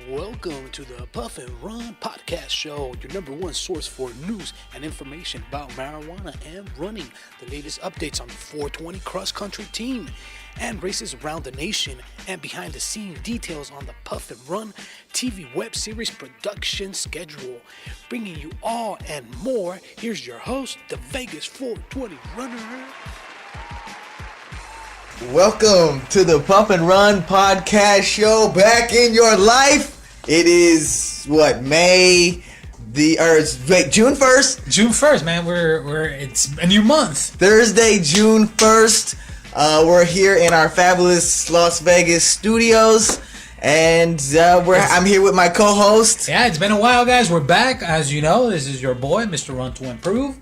Welcome to the Puff and Run podcast show, your number one source for news and information about marijuana and running, the latest updates on the 420 cross-country team, and races around the nation, and behind-the-scene details on the Puff and Run TV web series production schedule. Bringing you all and more, here's your host, the Vegas 420 runner. Welcome to the Puff and Run podcast show, back in your life. It is May June 1st. June 1st, man. It's a new month. Thursday, June 1st. We're here in our fabulous Las Vegas studios, and I'm here with my co-host. Yeah, it's been a while, guys. We're back. As you know, this is your boy, Mr. Run to Improve.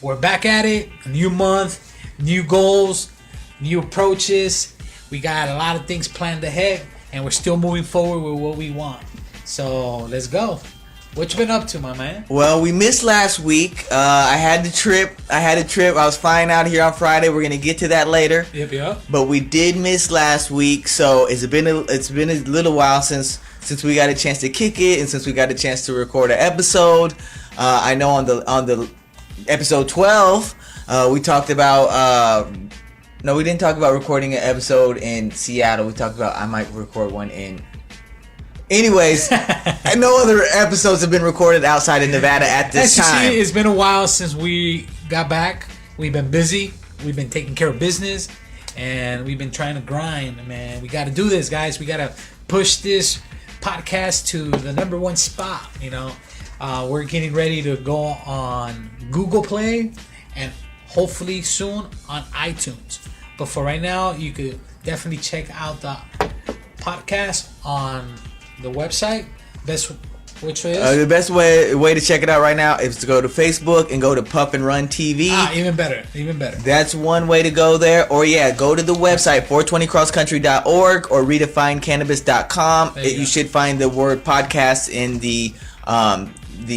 We're back at it. A new month, new goals, new approaches. We got a lot of things planned ahead, and we're still moving forward with what we want. So let's go. What you been up to, my man? Well, we missed last week. I had a trip. I was flying out here on Friday. We're gonna get to that later. Yep. But we did miss last week, so it's been a little while since we got a chance to kick it, and since we got a chance to record an episode. I know on the episode 12, we talked about. No, we didn't talk about recording an episode in Seattle. We talked about I might record one in. Anyways, no other episodes have been recorded outside of Nevada at this time. It's been a while since we got back. We've been busy. We've been taking care of business, and we've been trying to grind, man. We got to do this, guys. We got to push this podcast to the number one spot. You know, we're getting ready to go on Google Play and hopefully soon on iTunes. But for right now, you could definitely check out the podcast on the website. Which is? The best way to check it out right now is to go to Facebook and go to Puff and Run TV. Even better. That's one way to go there. Or go to the website 420crosscountry.org or redefinedcannabis.com. You should find the word podcast in the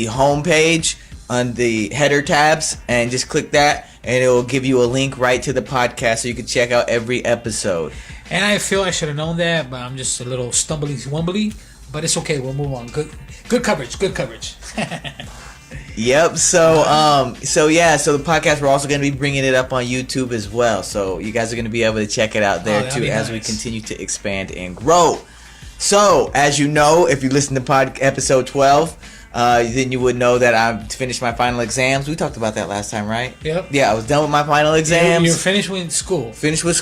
home page on the header tabs, and just click that, and it will give you a link right to the podcast so you can check out every episode. And I feel I should have known that, but I'm just a little stumbly-wumbly. But it's okay. We'll move on. Good coverage. Yep. So the podcast, we're also going to be bringing it up on YouTube as well. So you guys are going to be able to check it out there too, as we continue to expand and grow. So as you know, if you listen to episode 12, then you would know that I finished my final exams. We talked about that last time, right? Yep. Yeah, I was done with my final exams. You're finished with school. Finished with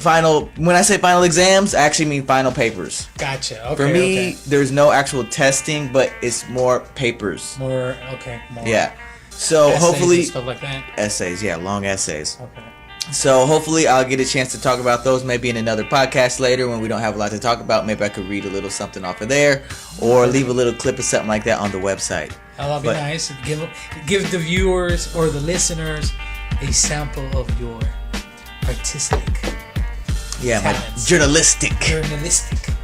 final. When I say final exams, I actually mean final papers. Gotcha. Okay. For me, there's no actual testing, but it's more papers. More. Yeah. So essays hopefully and stuff like that. Essays, yeah, long essays. Okay. So hopefully I'll get a chance to talk about those maybe in another podcast later when we don't have a lot to talk about. Maybe I could read a little something off of there, or leave a little clip or something like that on the website. That'll be nice. Give the viewers or the listeners a sample of your artistic talents. Journalistic.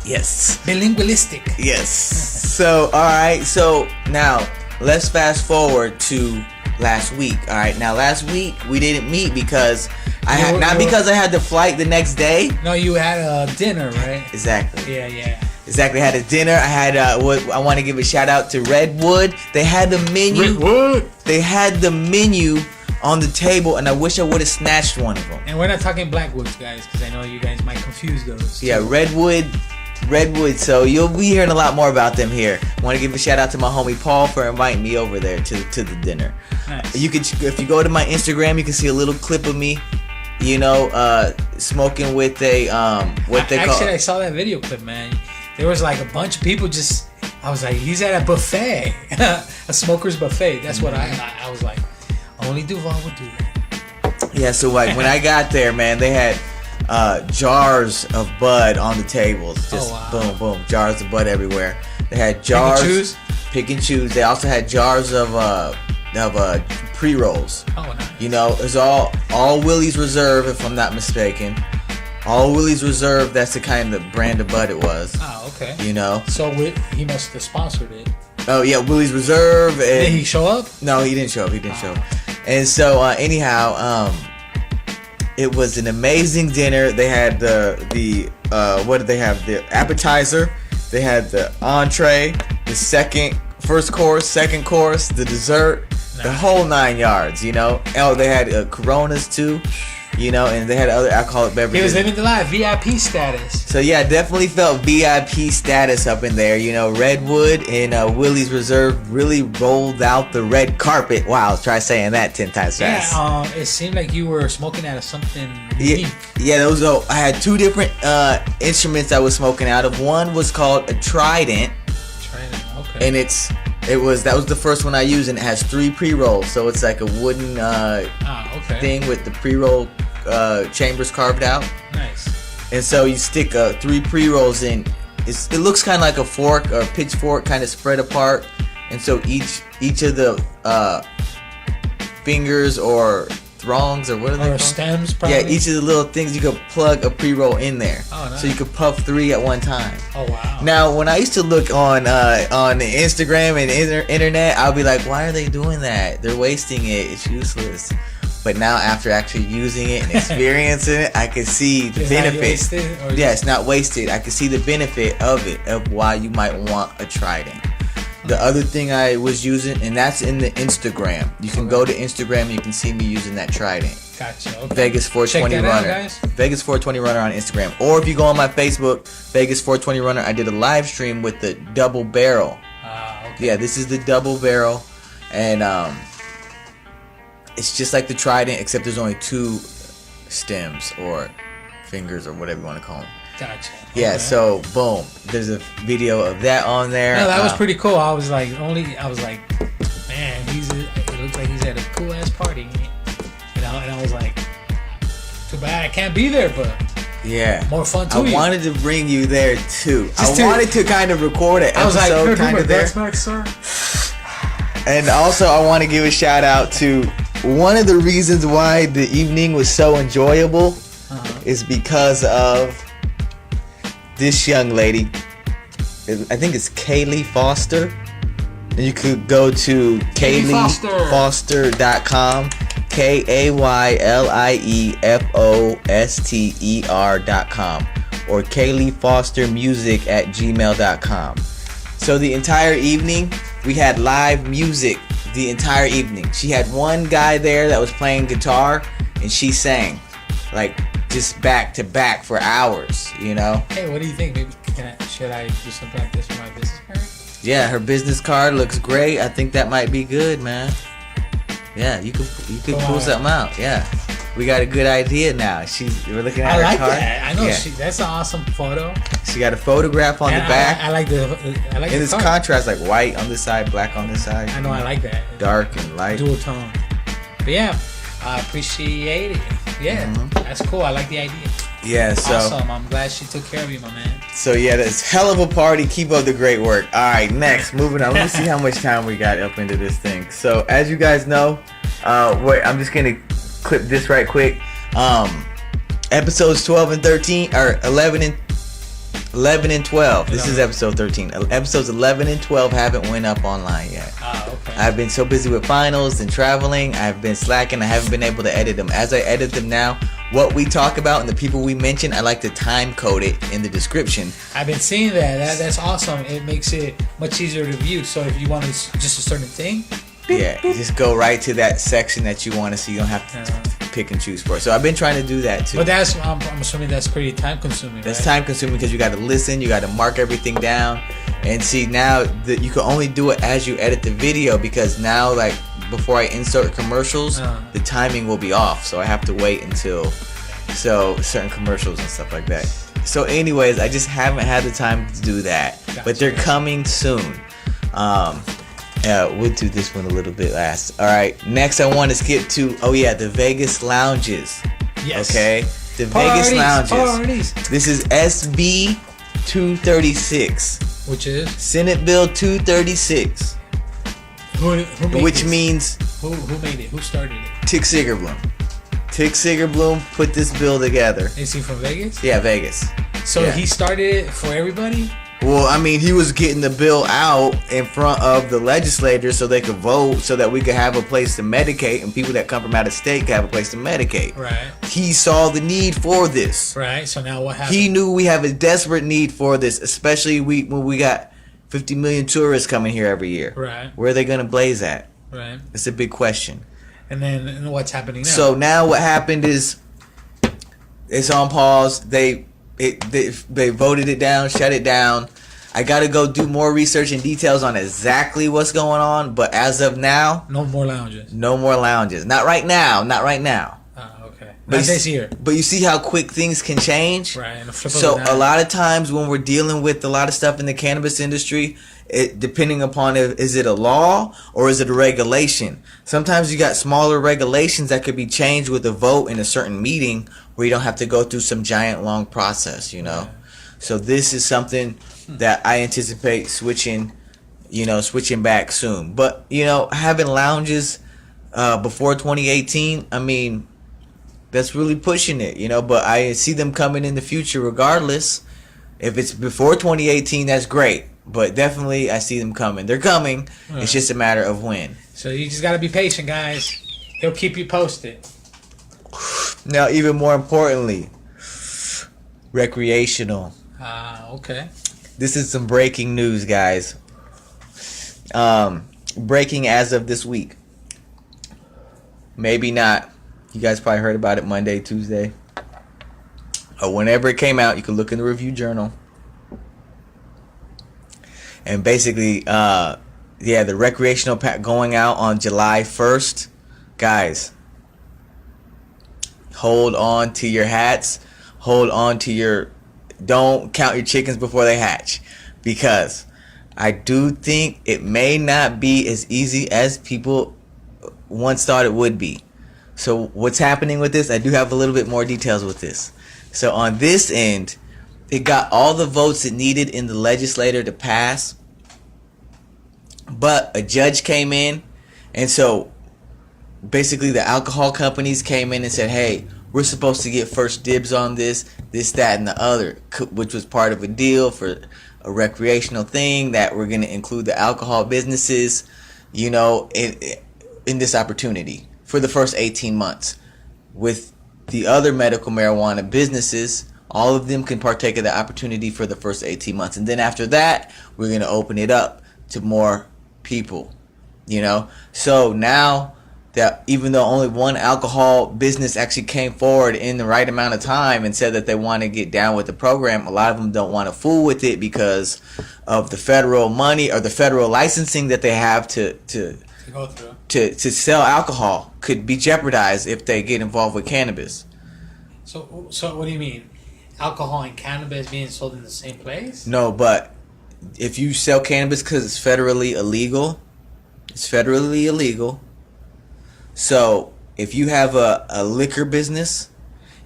Yes. Bilingualistic. Yes. So, all right. So now let's fast forward to last week. All right. Now last week we didn't meet because because I had the flight the next day. No, you had a dinner, right? Exactly. Yeah. Exactly. I had a dinner. I had I want to give a shout out to Redwood. They had the menu. They had the menu on the table, and I wish I would have snatched one of them. And we're not talking Blackwoods, guys, because I know you guys might confuse those. Yeah, Redwood. So you'll be hearing a lot more about them here. I want to give a shout out to my homie Paul for inviting me over there to the dinner. Nice. If you go to my Instagram, you can see a little clip of me, smoking with a what they call. Actually, I saw that video clip, man. There was like a bunch of people just. I was like, he's at a buffet, a smoker's buffet. That's what I was like. Only Duval would do that. Yeah. So like when I got there, man, they had jars of bud on the tables. Just boom, jars of bud everywhere. They had jars. Pick and choose. They also had jars of pre-rolls. Oh, nice. It was all Willies Reserve, if I'm not mistaken. All Willies Reserve. That's the kind of brand of bud it was. Oh, okay. So he must have sponsored it. Oh yeah, Willie's Reserve. And did he show up? No, he didn't show up. Show up. And so anyhow, it was an amazing dinner. They had the what did they have? The appetizer, They had the entree, the first course, second course, the dessert, the whole 9 yards, you know. Oh, they had Coronas too, you know, and they had other alcoholic beverages. He was living the life, VIP status. So yeah, definitely felt VIP status up in there. You know, Redwood and Willie's Reserve really rolled out the red carpet. Wow, try saying that 10 times fast. Yeah, it seemed like you were smoking out of something unique. Yeah, I had 2 different instruments I was smoking out of. One was called a Trident. Okay. And that was the first one I used, and it has 3 pre-rolls. So it's like a wooden thing with the pre-roll chambers carved out. Nice. And so you stick 3 pre-rolls in. It looks kind of like a fork or a pitchfork, kind of spread apart. And so each of the fingers or thongs or what are they called? Stems, probably. Yeah, each of the little things you could plug a pre-roll in there. Oh, nice. So you could puff 3 at one time. Oh, wow. Now, when I used to look on Instagram and internet, I'll be like, why are they doing that? They're wasting it. It's useless. But now, after actually using it and experiencing it, I can see the benefit. Yeah, it's not wasted. I can see the benefit of it, of why you might want a Trident. The other thing I was using, and that's in the Instagram. You can go to Instagram and you can see me using that Trident. Gotcha. Okay. Vegas 420 Runner. Out, guys. Vegas 420 Runner on Instagram. Or if you go on my Facebook, Vegas 420 Runner, I did a live stream with the double barrel. Okay. Yeah, this is the double barrel. And it's just like the Trident, except there's only 2 stems or fingers or whatever you want to call them. Gotcha. Yeah, okay. so boom, there's a video of that on there. No, that was pretty cool. I was like, man, it looks like he's at a cool ass party, you know. And I was like, too bad I can't be there, but yeah, more fun too. I wanted to bring you there too. Wanted to kind of record an episode kind of there. And also, I want to give a shout out to one of the reasons why the evening was so enjoyable is because of this young lady. I think it's Kaylee Foster. And you could go to KayleeFoster.com. KayleeFoster.com or KayleeFostermusic@gmail.com. So the entire evening we had live music the entire evening. She had one guy there that was playing guitar and she sang like just back to back for hours, you know. Hey, what do you think? Maybe should I do something like this for my business card? Yeah, her business card looks great. I think that might be good, man. Yeah, you could pull something out. Yeah, we got a good idea now. We're looking at her card. I like that. I know that's an awesome photo. She got a photograph on the back. I like the. And it's contrast, like white on this side, black on this side. I know. I like that. Dark and light. Dual tone. But yeah, I appreciate it. Yeah, that's cool. I like the idea. Yeah, so awesome. I'm glad she took care of you, my man. So yeah, that's hell of a party. Keep up the great work. All right, next, moving on. Let me see how much time we got up into this thing. So as you guys know, I'm just gonna clip this right quick. Episodes 12 and 13 or 11 and 12. This is episode 13. Episodes 11 and 12 haven't went up online yet. Okay. I've been so busy with finals and traveling. I've been slacking. I haven't been able to edit them. As I edit them now, what we talk about and the people we mention, I like to time code it in the description. I've been seeing that. That's awesome. It makes it much easier to view. So if you want just a certain thing, yeah, just go right to that section that you want to see. You don't have to pick and choose for it. So I've been trying to do that too. But I'm assuming that's pretty time consuming. That's time consuming because you got to listen, you got to mark everything down, and see now that you can only do it as you edit the video because now like before I insert commercials, the timing will be off. So I have to wait until certain commercials and stuff like that. So anyways, I just haven't had the time to do that, but they're coming soon. We'll do this one a little bit last. All right, next I want to skip to the Vegas lounges. Yes. Okay, the Vegas lounges. This is SB 236, which is Senate Bill 236. Who made which this? Means who made it? Who started it? Tick Sigerbloom. Tick Sigerbloom put this bill together. Is he from Vegas? Yeah, Vegas. So he started it for everybody? Well, I mean, he was getting the bill out in front of the legislators so they could vote, so that we could have a place to medicate, and people that come from out of state could have a place to medicate. Right. He saw the need for this. Right. So now what happened? He knew we have a desperate need for this, especially when we got 50 million tourists coming here every year. Right. Where are they going to blaze at? Right. It's a big question. And then what's happening now? So now what happened is it's on pause. They voted it down, shut it down. I got to go do more research and details on exactly what's going on. But as of now, no more lounges. No more lounges. Not right now. Not right now. Okay. But Not this year. But you see how quick things can change? Right. And So a lot of times when we're dealing with a lot of stuff in the cannabis industry, depending upon is it a law or is it a regulation? Sometimes you got smaller regulations that could be changed with a vote in a certain meeting where you don't have to go through some giant long process, you know? Right. So this is something that I anticipate switching back soon. But, having lounges before 2018, I mean, that's really pushing it, but I see them coming in the future regardless. If it's before 2018, that's great. But definitely, I see them coming. They're coming. Right. It's just a matter of when. So you just got to be patient, guys. He'll keep you posted. Now, even more importantly, recreational. Okay. This is some breaking news, guys. Breaking as of this week. Maybe not. You guys probably heard about it Monday, Tuesday. Or whenever it came out, you can look in the review journal. And basically, the recreational pack going out on July 1st. Guys, hold on to your hats. Hold on to don't count your chickens before they hatch. Because I do think it may not be as easy as people once thought it would be. So what's happening with this? I do have a little bit more details with this. So on this end, it got all the votes it needed in the legislature to pass, but a judge came in, and so basically the alcohol companies came in and said, hey, we're supposed to get first dibs on this, that, and the other, which was part of a deal for a recreational thing that we're going to include the alcohol businesses, in this opportunity for the first 18 months. With the other medical marijuana businesses, all of them can partake of the opportunity for the first 18 months. And then after that, we're going to open it up to more people, So now that even though only one alcohol business actually came forward in the right amount of time and said that they want to get down with the program, a lot of them don't want to fool with it because of the federal money or the federal licensing that they have to go through. To sell alcohol could be jeopardized if they get involved with cannabis. So what do you mean? Alcohol and cannabis being sold in the same place? No, but if you sell cannabis because it's federally illegal, it's federally illegal. So if you have a liquor business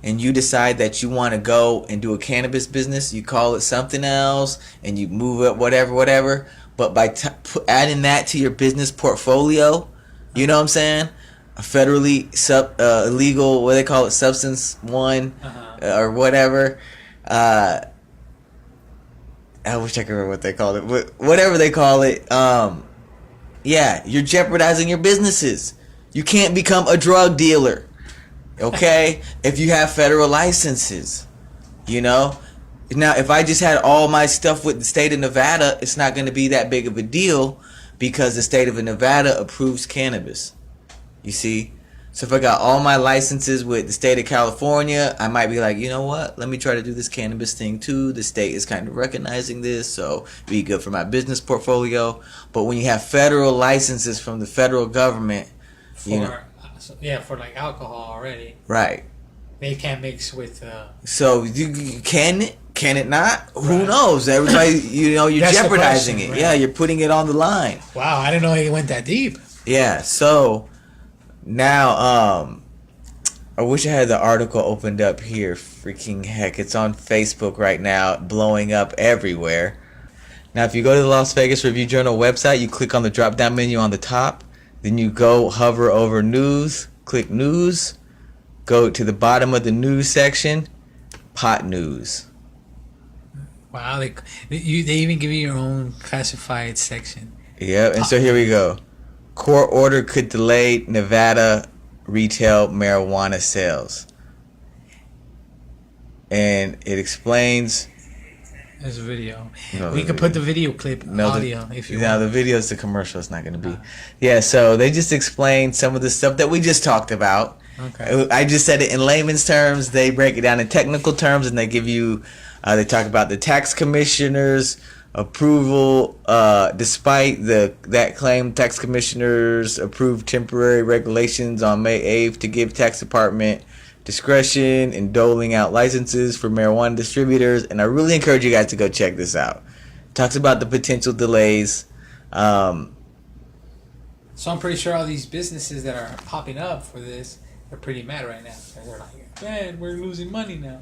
and you decide that you want to go and do a cannabis business, you call it something else and you move it whatever. But by adding that to your business portfolio, you know what I'm saying? A federally illegal, what they call it, substance one or whatever. I wish I could remember what they call it. Whatever they call it, you're jeopardizing your businesses. You can't become a drug dealer, okay? If you have federal licenses, Now, if I just had all my stuff with the state of Nevada, it's not going to be that big of a deal because the state of Nevada approves cannabis. You see? So if I got all my licenses with the state of California, I might be like, you know what? Let me try to do this cannabis thing too. The state is kind of recognizing this, so it'd be good for my business portfolio. But when you have federal licenses from the federal government, for like alcohol already. Right. They can't mix with. So can it not? Right. Who knows? Everybody, you're jeopardizing question, it. Right? Yeah, you're putting it on the line. Wow, I didn't know it went that deep. Yeah. So now, I wish I had the article opened up here. Freaking heck, it's on Facebook right now, blowing up everywhere. Now, if you go to the Las Vegas Review Journal website, you click on the drop-down menu on the top. Then you hover over news, click news, go to the bottom of the news section, pot news. Wow, they even give you your own classified section. Yeah, and so here we go. Court order could delay Nevada retail marijuana sales. And it explains. There's a video. We could put the video clip audio if you want. No, the video is the commercial. It's not going to be. Yeah, so they just explained some of the stuff that we just talked about. Okay. I just said it in layman's terms. They break it down in technical terms, and they give you. They talk about the tax commissioner's approval. Despite that claim, tax commissioners approved temporary regulations on May 8th to give tax department discretion in doling out licenses for marijuana distributors. And I really encourage you guys to go check this out. It talks about the potential delays. So I'm pretty sure all these businesses that are popping up for this, they're pretty mad right now. They're like, man, we're losing money now.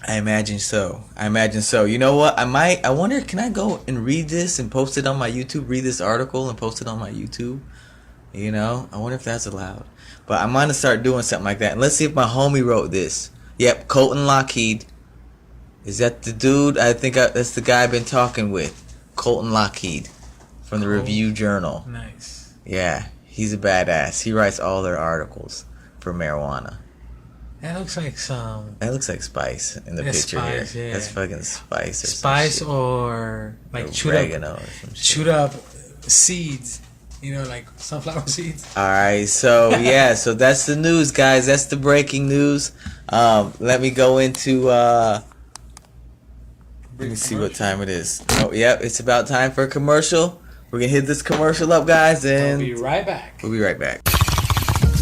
I imagine so. You know what? I wonder, can I go and read this and post it on my YouTube? Read this article and post it on my YouTube? You know? I wonder if that's allowed. But I'm going to start doing something like that. And let's see if my homie wrote this. Yep, Colton Lockheed. Is that the dude? I think that's the guy I've been talking with. Colton Lockheed from the Review Journal. Nice. Yeah, he's a badass. He writes all their articles for marijuana. That looks like some... That looks like spice in the picture spice, here. yeah. That's fucking spice. Or spice or like chewed up seeds. You know, like sunflower seeds. All right, so yeah, so that's the news, guys. That's the breaking news. Let me go into. Let me see what time it is. Oh, yep, it's about time for a commercial. We're gonna hit this commercial up, guys, and we'll be right back.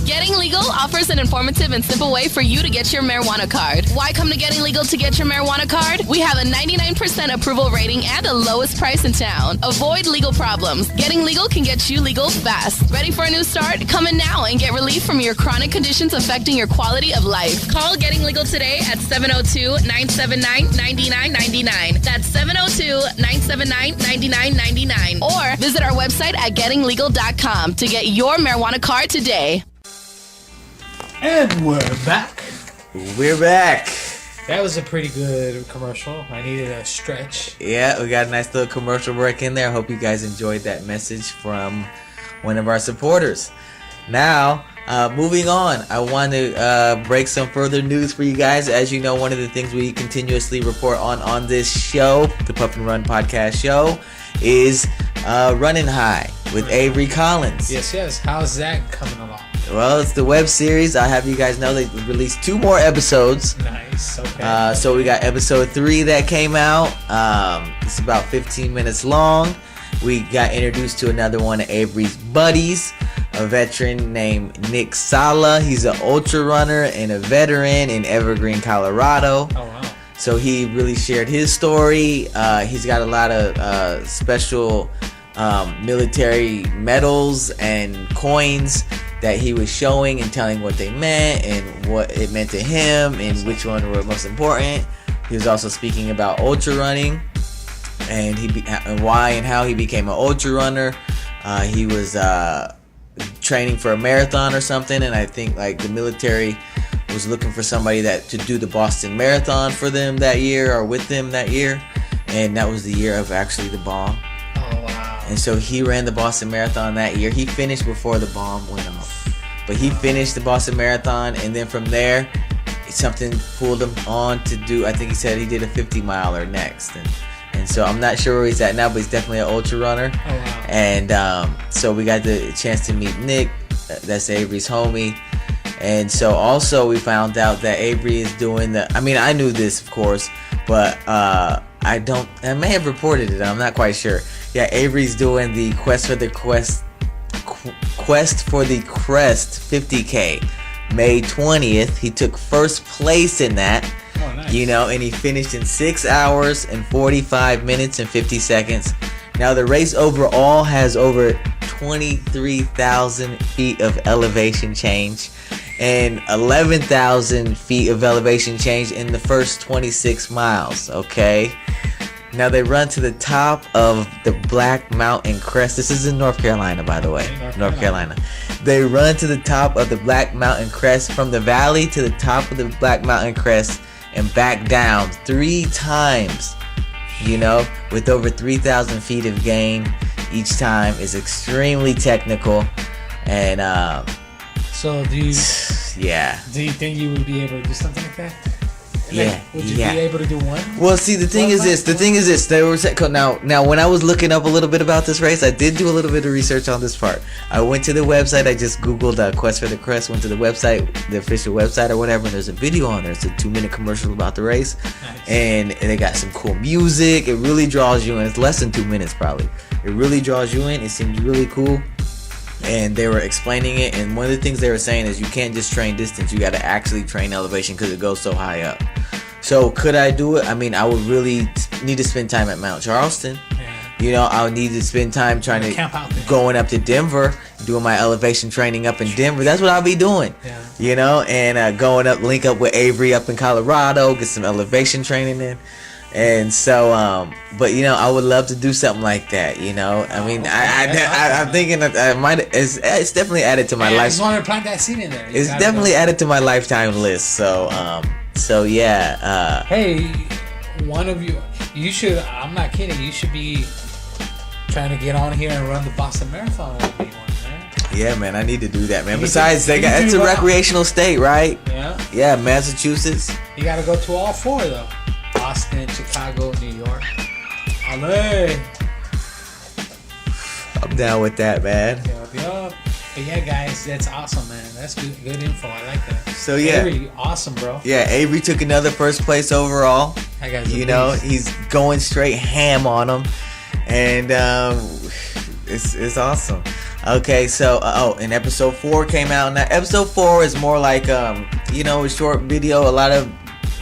Getting Legal offers an informative and simple way for you to get your marijuana card. Why come to Getting Legal to get your marijuana card? We have a 99% approval rating and the lowest price in town. Avoid legal problems. Getting Legal can get you legal fast. Ready for a new start? Come in now and get relief from your chronic conditions affecting your quality of life. Call Getting Legal today at 702-979-9999. That's 702-979-9999. Or visit our website at gettinglegal.com to get your marijuana card today. And we're back. That was a pretty good commercial. I needed a stretch. Yeah, we got a nice little commercial break in there. I hope you guys enjoyed that message from one of our supporters. Now, moving on, I want to break some further news for you guys. As you know, one of the things we continuously report on this show, the Puff and Run podcast show, is Runnin High with Avery Collins. Yes. How's that coming along? Well, it's the web series. I have you guys know they released 2 more episodes. Nice. Okay. So we got episode 3 that came out. It's about 15 minutes long. We got introduced to another one of Avery's buddies, a veteran named Nick Sala. He's an ultra runner and a veteran in Evergreen, Colorado. Oh, wow. So he really shared his story. He's got a lot of special military medals and coins that he was showing and telling what they meant and what it meant to him and which one were most important. He was also speaking about ultra running and why and how he became an ultra runner. He was training for a marathon or something, and I think like the military was looking for somebody to do the Boston Marathon for them that year or with them that year, and that was the year of actually the bomb. Oh, wow. And so he ran the Boston Marathon that year. He finished before the bomb went off. But he finished the Boston Marathon, and then from there, something pulled him on to do, I think he said he did a 50-miler next. And so I'm not sure where he's at now, but he's definitely an ultra runner. Oh, wow. And so we got the chance to meet Nick. That's Avery's homie. And so also we found out that Avery is doing I knew this, of course, but I may have reported it. I'm not quite sure. Yeah, Avery's doing the Quest for the Crest 50K. May 20th. He took first place in that. Oh, nice. And he finished in 6 hours and 45 minutes and 50 seconds. Now the race overall has over 23,000 feet of elevation change and 11,000 feet of elevation change in the first 26 miles, okay? Now they run to the top of the Black Mountain Crest. This is in North Carolina, by the way. North Carolina. They run to the top of the Black Mountain Crest, from the valley to the top of the Black Mountain Crest, and back down 3 times. You know, with over 3,000 feet of gain each time. Is extremely technical. And so do you think you would be able to do something like that? Would you be able to do one? Well, see, the thing is this. There was now when I was looking up a little bit about this race, I did do a little bit of research on this part. I went to the website. I just googled Quest for the Crest. Went to the website, the official website or whatever. And there's a video on there. It's a 2-minute commercial about the race, nice. And they got some cool music. It really draws you in. It's less than 2 minutes probably. It really draws you in. It seems really cool. And they were explaining it, and one of the things they were saying is you can't just train distance, you got to actually train elevation because it goes so high up. So could I do it? I mean, I would really need to spend time at Mount Charleston. You know, I would need to spend time going up to Denver, doing my elevation training up in Denver. That's what I'll be doing. You know, and going up, link up with Avery up in Colorado, get some elevation training in. And so, but you know, I would love to do something like that. You know, I mean, I'm thinking that I might. It's definitely added to my life. I just want to plant that seed in there. It's definitely added to my lifetime list. So, yeah. Hey, one of you should. I'm not kidding. You should be trying to get on here and run the Boston Marathon with me one, man. Yeah, man, I need to do that, man. Besides, it's a recreational state, right? Yeah. Yeah, Massachusetts. You got to go to all 4 though. Boston, Chicago, New York, LA. I'm down with that, man. Yup. But yeah, guys, that's awesome, man. That's good info. I like that. So yeah, Avery, awesome, bro. Yeah, Avery took another first place overall. That guy's you know, he's going straight ham on him, and it's awesome. Okay, so and episode 4 came out. Now episode 4 is more like you know, a short video. A lot of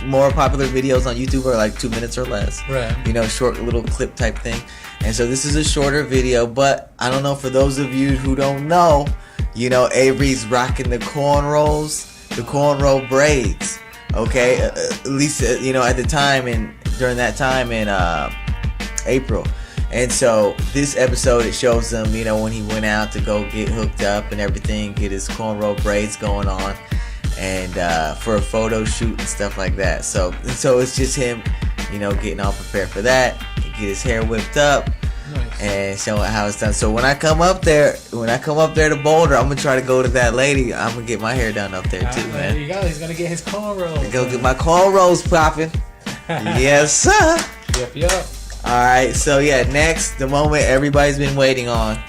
more popular videos on YouTube are like 2 minutes or less. Right. You know, short little clip type thing. And so this is a shorter video, but I don't know, for those of you who don't know, you know, Avery's rocking the cornrows, the cornrow braids. Okay, at least you know, at the time and during that time in April. And so this episode, it shows him, you know, when he went out to go get hooked up and everything, get his cornrow braids going on, and for a photo shoot and stuff like that. So it's just him, you know, getting all prepared for that, get his hair whipped up, nice. And showing how it's done. So when I come up there to Boulder, I'm gonna try to go to that lady. I'm gonna get my hair done up there too, man. There you go. He's gonna get his cornrows. Go get my cornrows popping. Yes, sir. Yep. All right. So yeah, next, the moment everybody's been waiting on.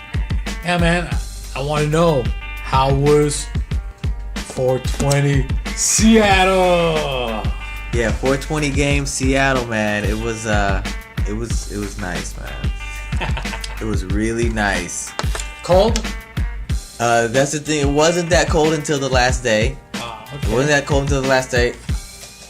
Yeah, man. I want to know, how was 420 Seattle? Yeah, 420 games Seattle, man. It was nice, man. It was really nice. Cold? That's the thing. It wasn't that cold until the last day. Okay. It wasn't that cold until the last day.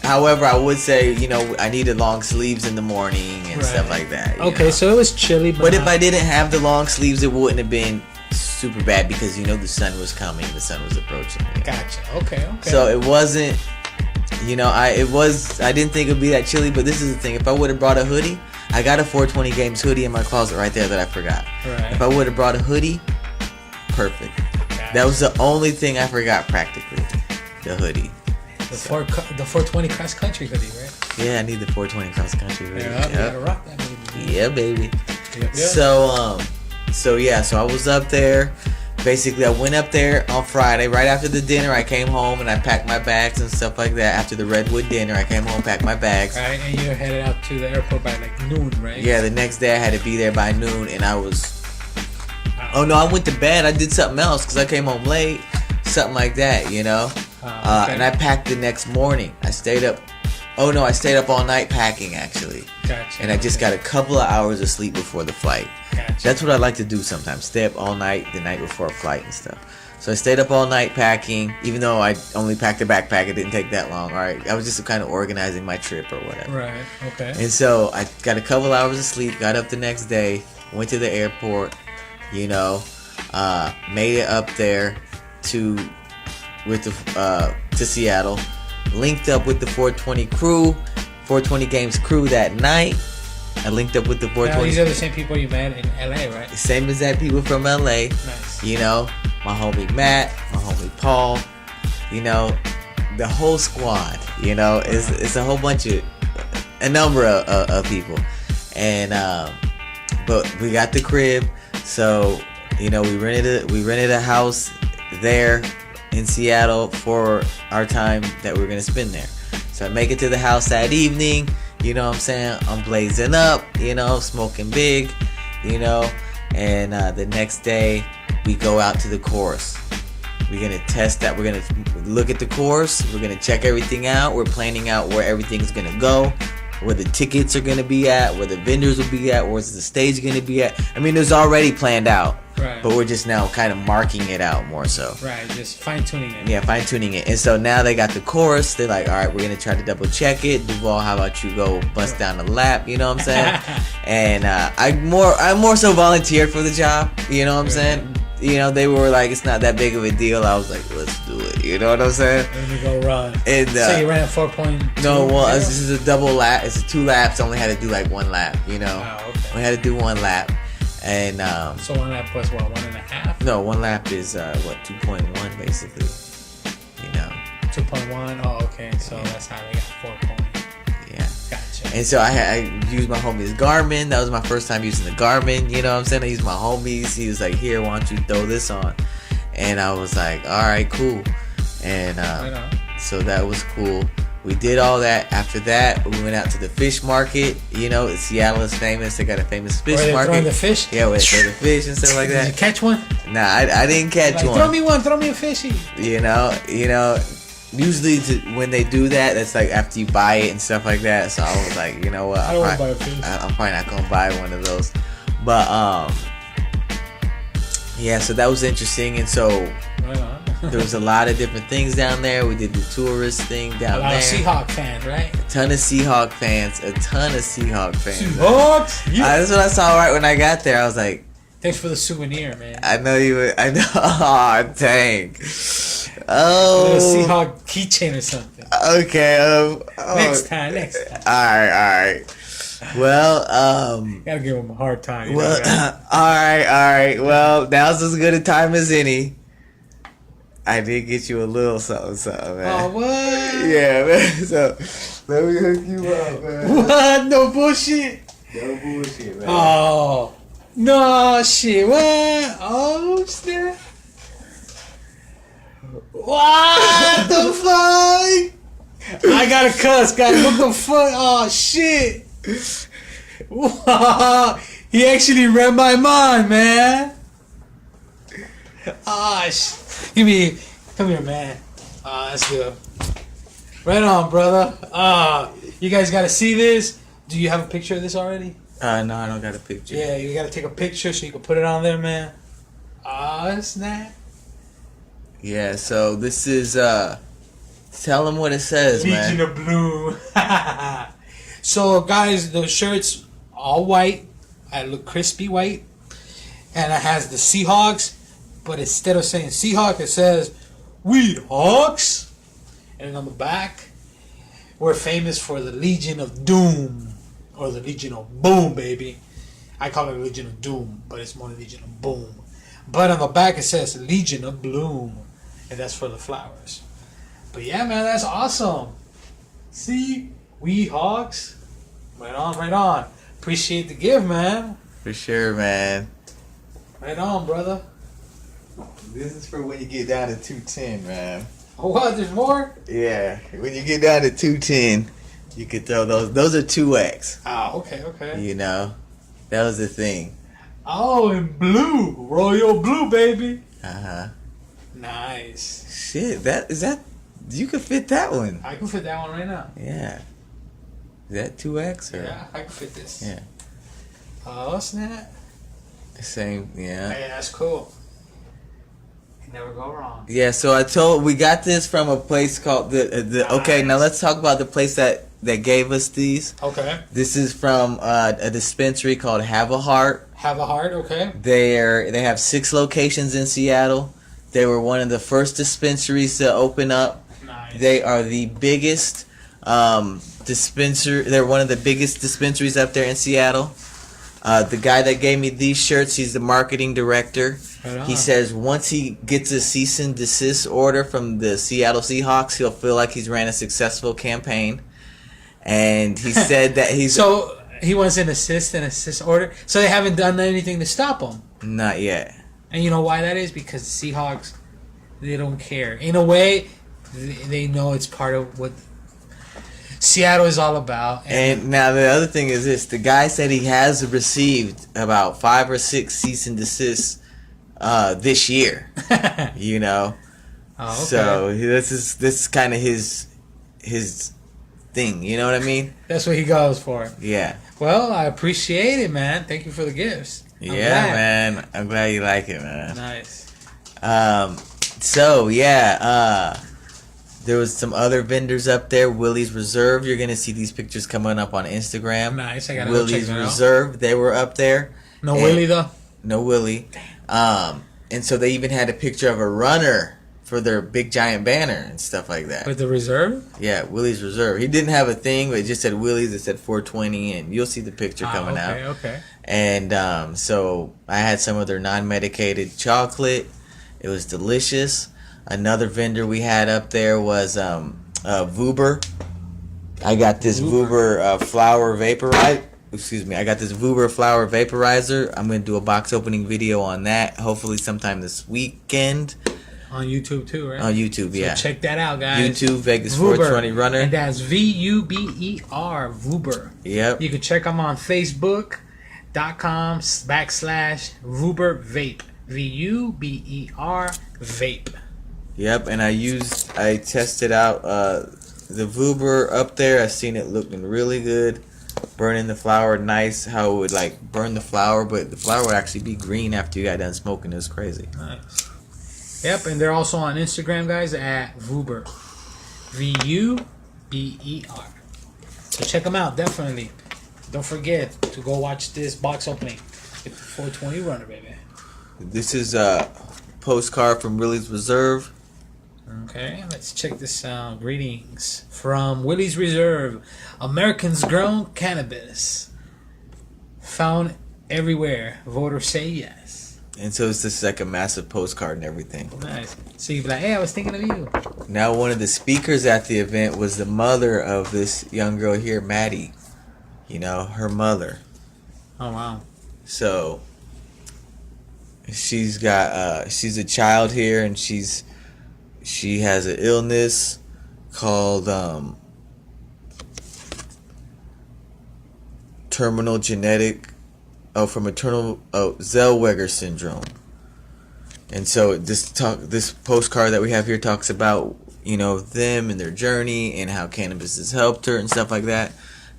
However, I would say, you know, I needed long sleeves in the morning and stuff like that. Okay, so it was chilly. But if I didn't have the long sleeves, it wouldn't have been super bad because, you know, the sun was coming. The sun was approaching. Gotcha. Okay. So it wasn't, you know, I didn't think it would be that chilly, but this is the thing. If I would have brought a hoodie, I got a 420 games hoodie in my closet right there that I forgot. Right. If I would have brought a hoodie, perfect. Gotcha. That was the only thing I forgot practically, the hoodie. The 420 cross country hoodie, right? Yeah, I need the 420 cross country hoodie. Yeah, you gotta rock that baby. Yeah, baby. Yep. So I was up there. Basically, I went up there on Friday. Right after the dinner, I came home and I packed my bags and stuff like that. After the Redwood Dinner, I came home, packed my bags. Right, and you're headed out to the airport by like noon, right? Yeah, the next day I had to be there by noon, and I was... Oh, no, I went to bed. I did something else because I came home late. Something like that, you know? Okay. And I packed the next morning. I stayed up all night packing, actually. Gotcha. And I just got a couple of hours of sleep before the flight. Gotcha. That's what I like to do sometimes. Stay up all night the night before a flight and stuff. So I stayed up all night packing, even though I only packed a backpack. It didn't take that long, all right? I was just kind of organizing my trip or whatever. Right, okay. And so I got a couple hours of sleep, got up the next day, went to the airport, you know, made it up there to Seattle, linked up with the 420 games crew that night. I linked up with the 420. Now, these are the same people you met in LA, right? Same exact people from LA. Nice. You know, my homie Matt, my homie Paul, you know, the whole squad. You know, it's a whole bunch of a number of people, and but we got the crib, so you know we rented a house there in Seattle for our time that we're gonna spend there. So I make it to the house that evening. You know what I'm saying? I'm blazing up. You know, smoking big. You know, and the next day we go out to the course. We're going to test that. We're going to look at the course. We're going to check everything out. We're planning out where everything's going to go, where the tickets are going to be at, where the vendors will be at, where's the stage going to be at. I mean, there's already planned out. Right. But we're just now kind of marking it out more so. Right, just fine-tuning it. Yeah, fine-tuning it. And so now they got the course. They're like, all right, we're going to try to double-check it. Duval, how about you go bust down the lap? You know what I'm saying? And I more so volunteered for the job. You know what I'm saying? You know, they were like, it's not that big of a deal. I was like, let's do it. You know what I'm saying? Let me go run. And, so you ran 4.2? No, well, this is a double lap. It's 2 laps. I only had to do like 1 lap, you know? Oh, okay. We had to do 1 lap. And so 1 lap was what, 1.5? No, 1 lap is 2.1 basically. You know. 2.1. Oh, okay. So that's how they got 4 points. Yeah. Gotcha. And so I used my homie's Garmin. That was my first time using the Garmin. You know what I'm saying? I used my homie's. He was like, "Here, why don't you throw this on?" And I was like, "All right, cool." And so that was cool. We did all that. After that, we went out to the fish market. You know, Seattle is famous. They got a famous fish Where they market. throwing the fish? Yeah, where they throw the fish and stuff like that. Did you catch one? Nah, I didn't catch one. Throw me one. Throw me a fishy. You know. Usually when they do that, that's like after you buy it and stuff like that. So I was like, you know what? I don't want to buy a fish. I'm probably not gonna buy one of those. But yeah. So that was interesting, and so. Right on. There was a lot of different things down there. We did the tourist thing down there. A lot of Seahawk fans, right? A ton of Seahawk fans. Seahawks? Yeah. That's what I saw right when I got there. I was like, thanks for the souvenir, man. I know you would. I know. Oh, dang. Oh. A little Seahawk keychain or something. Okay. Next time. Alright. Well, gotta give him a hard time. Well, alright. Well, now's as good a time as any. I did get you a little something, man. Oh, what? Yeah, man. So, let me hook you up, man. What? No bullshit? No bullshit, man. Oh. No shit. What? Oh, snap. What the fuck? I gotta cuss, guys. What the fuck? Oh, shit. Wow. He actually read my mind, man. Ah, come here, man. That's good. Right on, brother. You guys gotta see this. Do you have a picture of this already? No, I don't got a picture. Yeah, you gotta take a picture so you can put it on there, man. Snap. Yeah, so this is, tell them what it says, Legion man. of Bloom. So, guys, the shirt's all white. I look crispy white. And it has the Seahawks. But instead of saying Seahawk, it says Weed Hawks. And on the back, we're famous for the Legion of Doom. Or the Legion of Boom, baby. I call it Legion of Doom, but it's more Legion of Boom. But on the back, it says Legion of Bloom. And that's for the flowers. But yeah, man, that's awesome. See? Weed Hawks. Right on. Appreciate the gift, man. For sure, man. Right on, brother. This is for when you get down to 210, man. Oh, what? There's more? Yeah, when you get down to 210, you could throw those. Those are 2X. Oh, okay. You know, that was the thing. Oh, in blue. Royal blue, baby. Uh-huh. Nice. Shit, you could fit that one. I can fit that one right now. Yeah. Is that 2X? Or? Yeah, I can fit this. Yeah. Oh, snap. The same, yeah. Hey, that's cool. You never go wrong. Yeah, so we got this from a place called okay, now let's talk about the place that gave us these. Okay. This is from a dispensary called Have a Heart. Have a Heart, okay. They have 6 locations in Seattle. They were one of the first dispensaries to open up. Nice. They are the biggest dispensary. They're one of the biggest dispensaries up there in Seattle. The guy that gave me these shirts, he's the marketing director. Right on. He says once he gets a cease and desist order from the Seattle Seahawks, he'll feel like he's ran a successful campaign. And he said that he's... So he wants an assist order. So they haven't done anything to stop him. Not yet. And you know why that is? Because the Seahawks, they don't care. In a way, they know it's part of what Seattle is all about. And now the other thing is this. The guy said he has received about 5 or 6 cease and desists this year. You know? Oh, okay. So this is kind of his thing. You know what I mean? That's what he goes for. Yeah. Well, I appreciate it, man. Thank you for the gifts. I'm glad. Man. I'm glad you like it, man. Nice. So yeah, there was some other vendors up there. Willie's Reserve. You're gonna see these pictures coming up on Instagram. Nice. I gotta go check Willie's that out. Reserve. They were up there. No Willie though. No Willie. And so they even had a picture of a runner for their big giant banner and stuff like that. With the reserve? Yeah, Willie's Reserve. He didn't have a thing, but it just said Willie's. It said 420, and you'll see the picture coming out. Okay. And so I had some of their non-medicated chocolate. It was delicious. Another vendor we had up there was Vuber. I got this Vuber flower vaporizer. Excuse me. I got this Vuber flower vaporizer. I'm going to do a box opening video on that, hopefully sometime this weekend. On YouTube too, right? On YouTube, yeah. So check that out, guys. YouTube, Vegas Vuber. 420 Runner. And that's Vuber, Vuber. Yep. You can check them on Facebook.com/Vuber Vape. Vuber Vape. Yep, and I tested out the Vuber up there. I seen it looking really good. Burning the flower nice. How it would like burn the flower, but the flower would actually be green after you got done smoking. It was crazy. Nice. Yep, and they're also on Instagram, guys, at Vuber. Vuber. So check them out, definitely. Don't forget to go watch this box opening. Get the 420 Runner, baby. This is a postcard from Willie's Reserve. Okay, let's check this out. Greetings from Willie's Reserve. Americans grown cannabis. Found everywhere. Voters say yes. And so it's just like a massive postcard and everything. Nice. So you be like, hey, I was thinking of you. Now one of the speakers at the event was the mother of this young girl here, Maddie. You know, her mother. Oh, wow. So she's got she's a child here, and she has an illness called terminal genetic Zellweger syndrome. And so this postcard that we have here talks about, you know, them and their journey and how cannabis has helped her and stuff like that.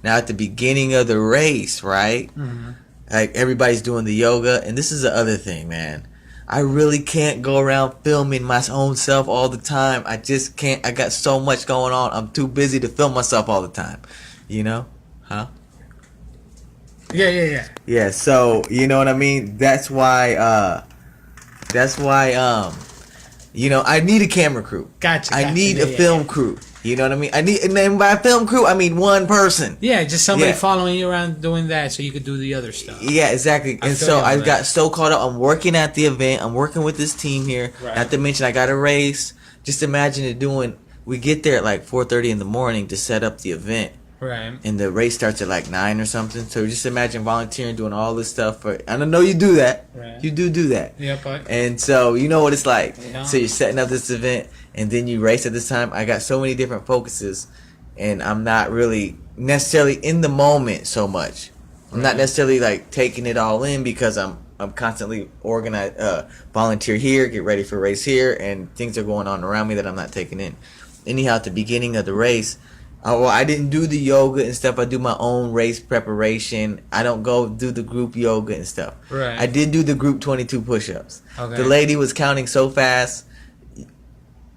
Now at the beginning of the race, right? Mm-hmm. Like everybody's doing the yoga, and this is the other thing, man. I really can't go around filming my own self all the time. I just can't. I got so much going on. I'm too busy to film myself all the time. You know? Huh? Yeah. Yeah, so, you know what I mean? That's why, you know, I need a camera crew. Gotcha. I need a film crew. You know what I mean? And by film crew, I mean one person. Yeah, just somebody following you around doing that so you could do the other stuff. Yeah, exactly. And so I got so caught up. I'm working at the event. I'm working with this team here. Right. Not to mention I got a race. Just imagine it we get there at like 4:30 in the morning to set up the event. Right. And the race starts at like 9 or something. So just imagine volunteering, doing all this stuff. And I know you do that. Right. You do that. Yeah, but. And so you know what it's like. Yeah. So you're setting up this event, and then you race at this time. I got so many different focuses, and I'm not really necessarily in the moment so much. I'm not necessarily like taking it all in because I'm constantly volunteer here, get ready for race here, and things are going on around me that I'm not taking in. Anyhow, at the beginning of the race, I didn't do the yoga and stuff. I do my own race preparation. I don't go do the group yoga and stuff. Right. I did do the group 22 push-ups. Okay. The lady was counting so fast.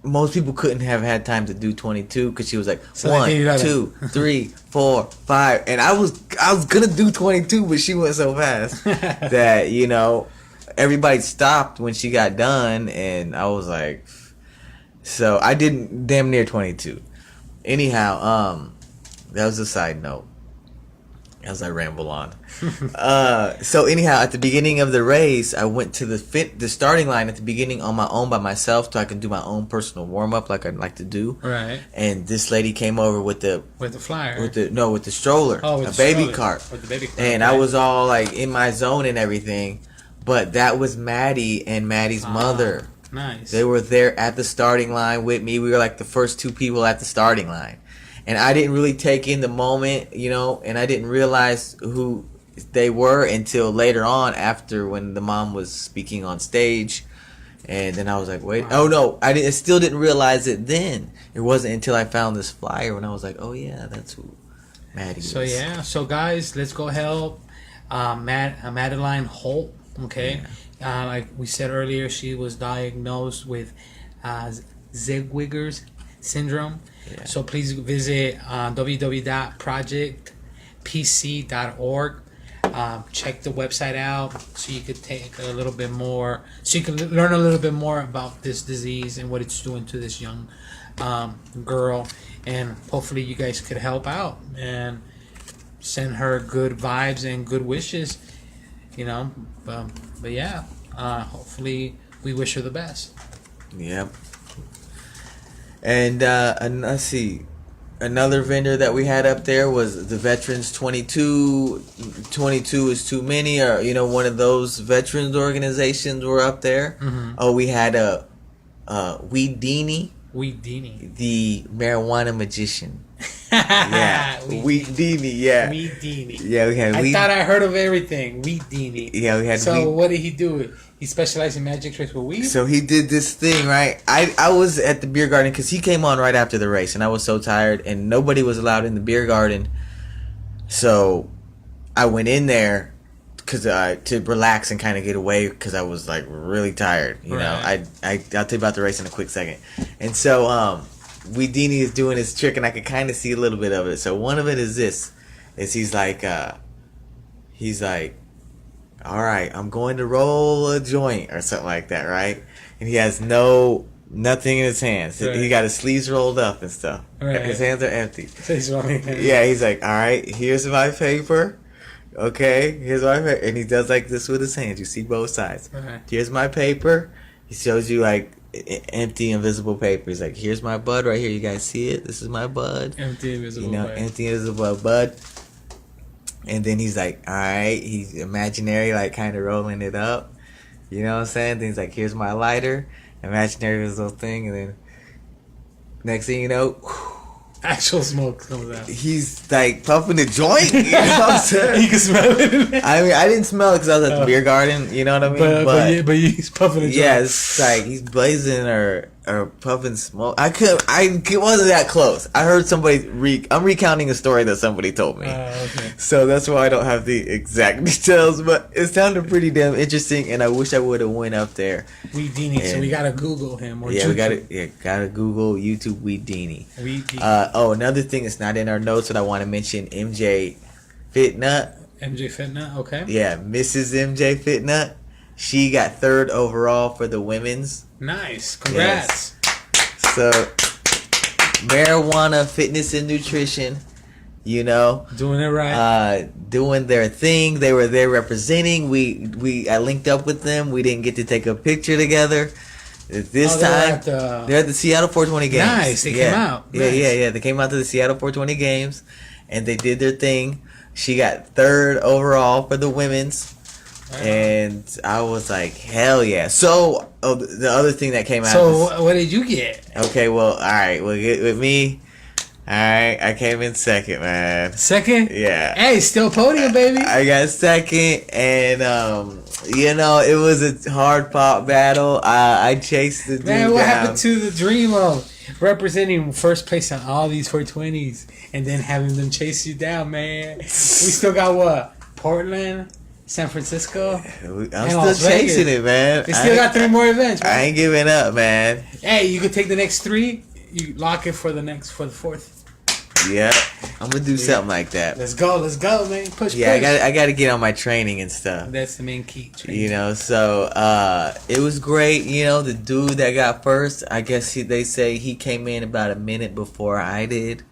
Most people couldn't have had time to do 22 because she was like 1, 2, 3, 4, 5, and I was gonna do 22, but she went so fast that everybody stopped when she got done, and I was like, so I did damn near 22. Anyhow, that was a side note. as I ramble on. So anyhow, at the beginning of the race, I went to the starting line at the beginning on my own by myself, so I can do my own personal warm up like I'd like to do. Right. And this lady came over with the flyer, with the stroller, with a the baby stroller. cart. With the baby cart. And I was all like in my zone and everything, but that was Maddie and Maddie's mother. Nice. They were there at the starting line with me. We were like the first two people at the starting line. And I didn't really take in the moment, and I didn't realize who they were until later on after when the mom was speaking on stage. And then I was like, wait. Wow. Oh, no. I still didn't realize it then. It wasn't until I found this flyer when I was like, oh, yeah, that's who Maddie is. So, yeah. So, guys, let's go help Madeline Holt, okay? Yeah. Like we said earlier, she was diagnosed with Zellweger's syndrome. Yeah. So please visit www.projectpc.org. Check the website out so you could take a little bit more, so you can learn a little bit more about this disease and what it's doing to this young girl. And hopefully you guys could help out and send her good vibes and good wishes, But yeah, hopefully we wish her the best. Yep. And let's see, another vendor that we had up there was the Veterans 22. 22 is too many, or one of those veterans organizations were up there. Mm-hmm. Oh, we had Weedini, the marijuana magician. Yeah, Weedini. Yeah, Weedini. Yeah, we had. I thought I heard of everything. Weedini. Yeah, we had. So what did he do? He specialized in magic tricks with weed? So he did this thing, right? I was at the beer garden because he came on right after the race, and I was so tired, and nobody was allowed in the beer garden. So I went in there to relax and kind of get away because I was like really tired. I'll tell you about the race in a quick second. And so Weedini is doing his trick, and I could kind of see a little bit of it. So one of it is this: he's like, all right, I'm going to roll a joint or something like that, right? And he has nothing in his hands. Right. He got his sleeves rolled up and stuff. Right. His hands are empty. So he's yeah, he's like, all right, here's my paper. Okay, here's my paper. And he does like this with his hands. You see both sides. Right. Here's my paper. He shows you like empty, invisible paper. He's like, here's my bud right here. You guys see it? This is my bud. Empty, invisible bud. Empty, invisible bud. And then he's like, all right, he's imaginary, like kind of rolling it up. You know what I'm saying? Then he's like, here's my lighter. Imaginary was little thing. And then next thing you know, actual smoke comes out. He's like puffing a joint. You know what I'm saying? You can smell it. I mean, I didn't smell it because I was at the beer garden. You know what I mean? But he's puffing a joint. Yeah, it's like he's blazing or puffing smoke. I wasn't that close. I heard somebody I'm recounting a story that somebody told me. Okay. So that's why I don't have the exact details, but it sounded pretty damn interesting, and I wish I would have went up there. Weedini, so we gotta Google him. Or yeah, YouTube. we gotta Google YouTube Weedini. Weedini. Another thing that's not in our notes that I want to mention: MJ Fit Nut. MJ Fit Nut, okay. Yeah, Mrs. MJ Fit Nut. She got 3rd overall for the women's. Nice. Congrats. Yes. So, marijuana, fitness, and nutrition, doing it right. Doing their thing. They were there representing. I linked up with them. We didn't get to take a picture together. This time, they're at the Seattle 420 games. Nice. They came out. Nice. Yeah. They came out to the Seattle 420 games, and they did their thing. She got 3rd overall for the women's. And I was like, hell yeah. So, the other thing that came out. So, what did you get? Okay, well, all right. Well, with me, all right, I came in 2nd, man. 2nd? Yeah. Hey, still podium, baby. I got 2nd, and, it was a hard fought battle. I chased the dude Man, what down. happened to the dream of representing first place on all these 420s and then having them chase you down, man? We still got what? Portland? San Francisco. I'm still chasing it, man. They still got 3 more events, man. I ain't giving up, man. Hey, you could take the next 3. You lock it for the 4th. Yeah, I'm gonna do something like that. Let's go, man. Push. I gotta get on my training and stuff. That's the main key. So it was great. The dude that got first, I guess they say he came in about a minute before I did.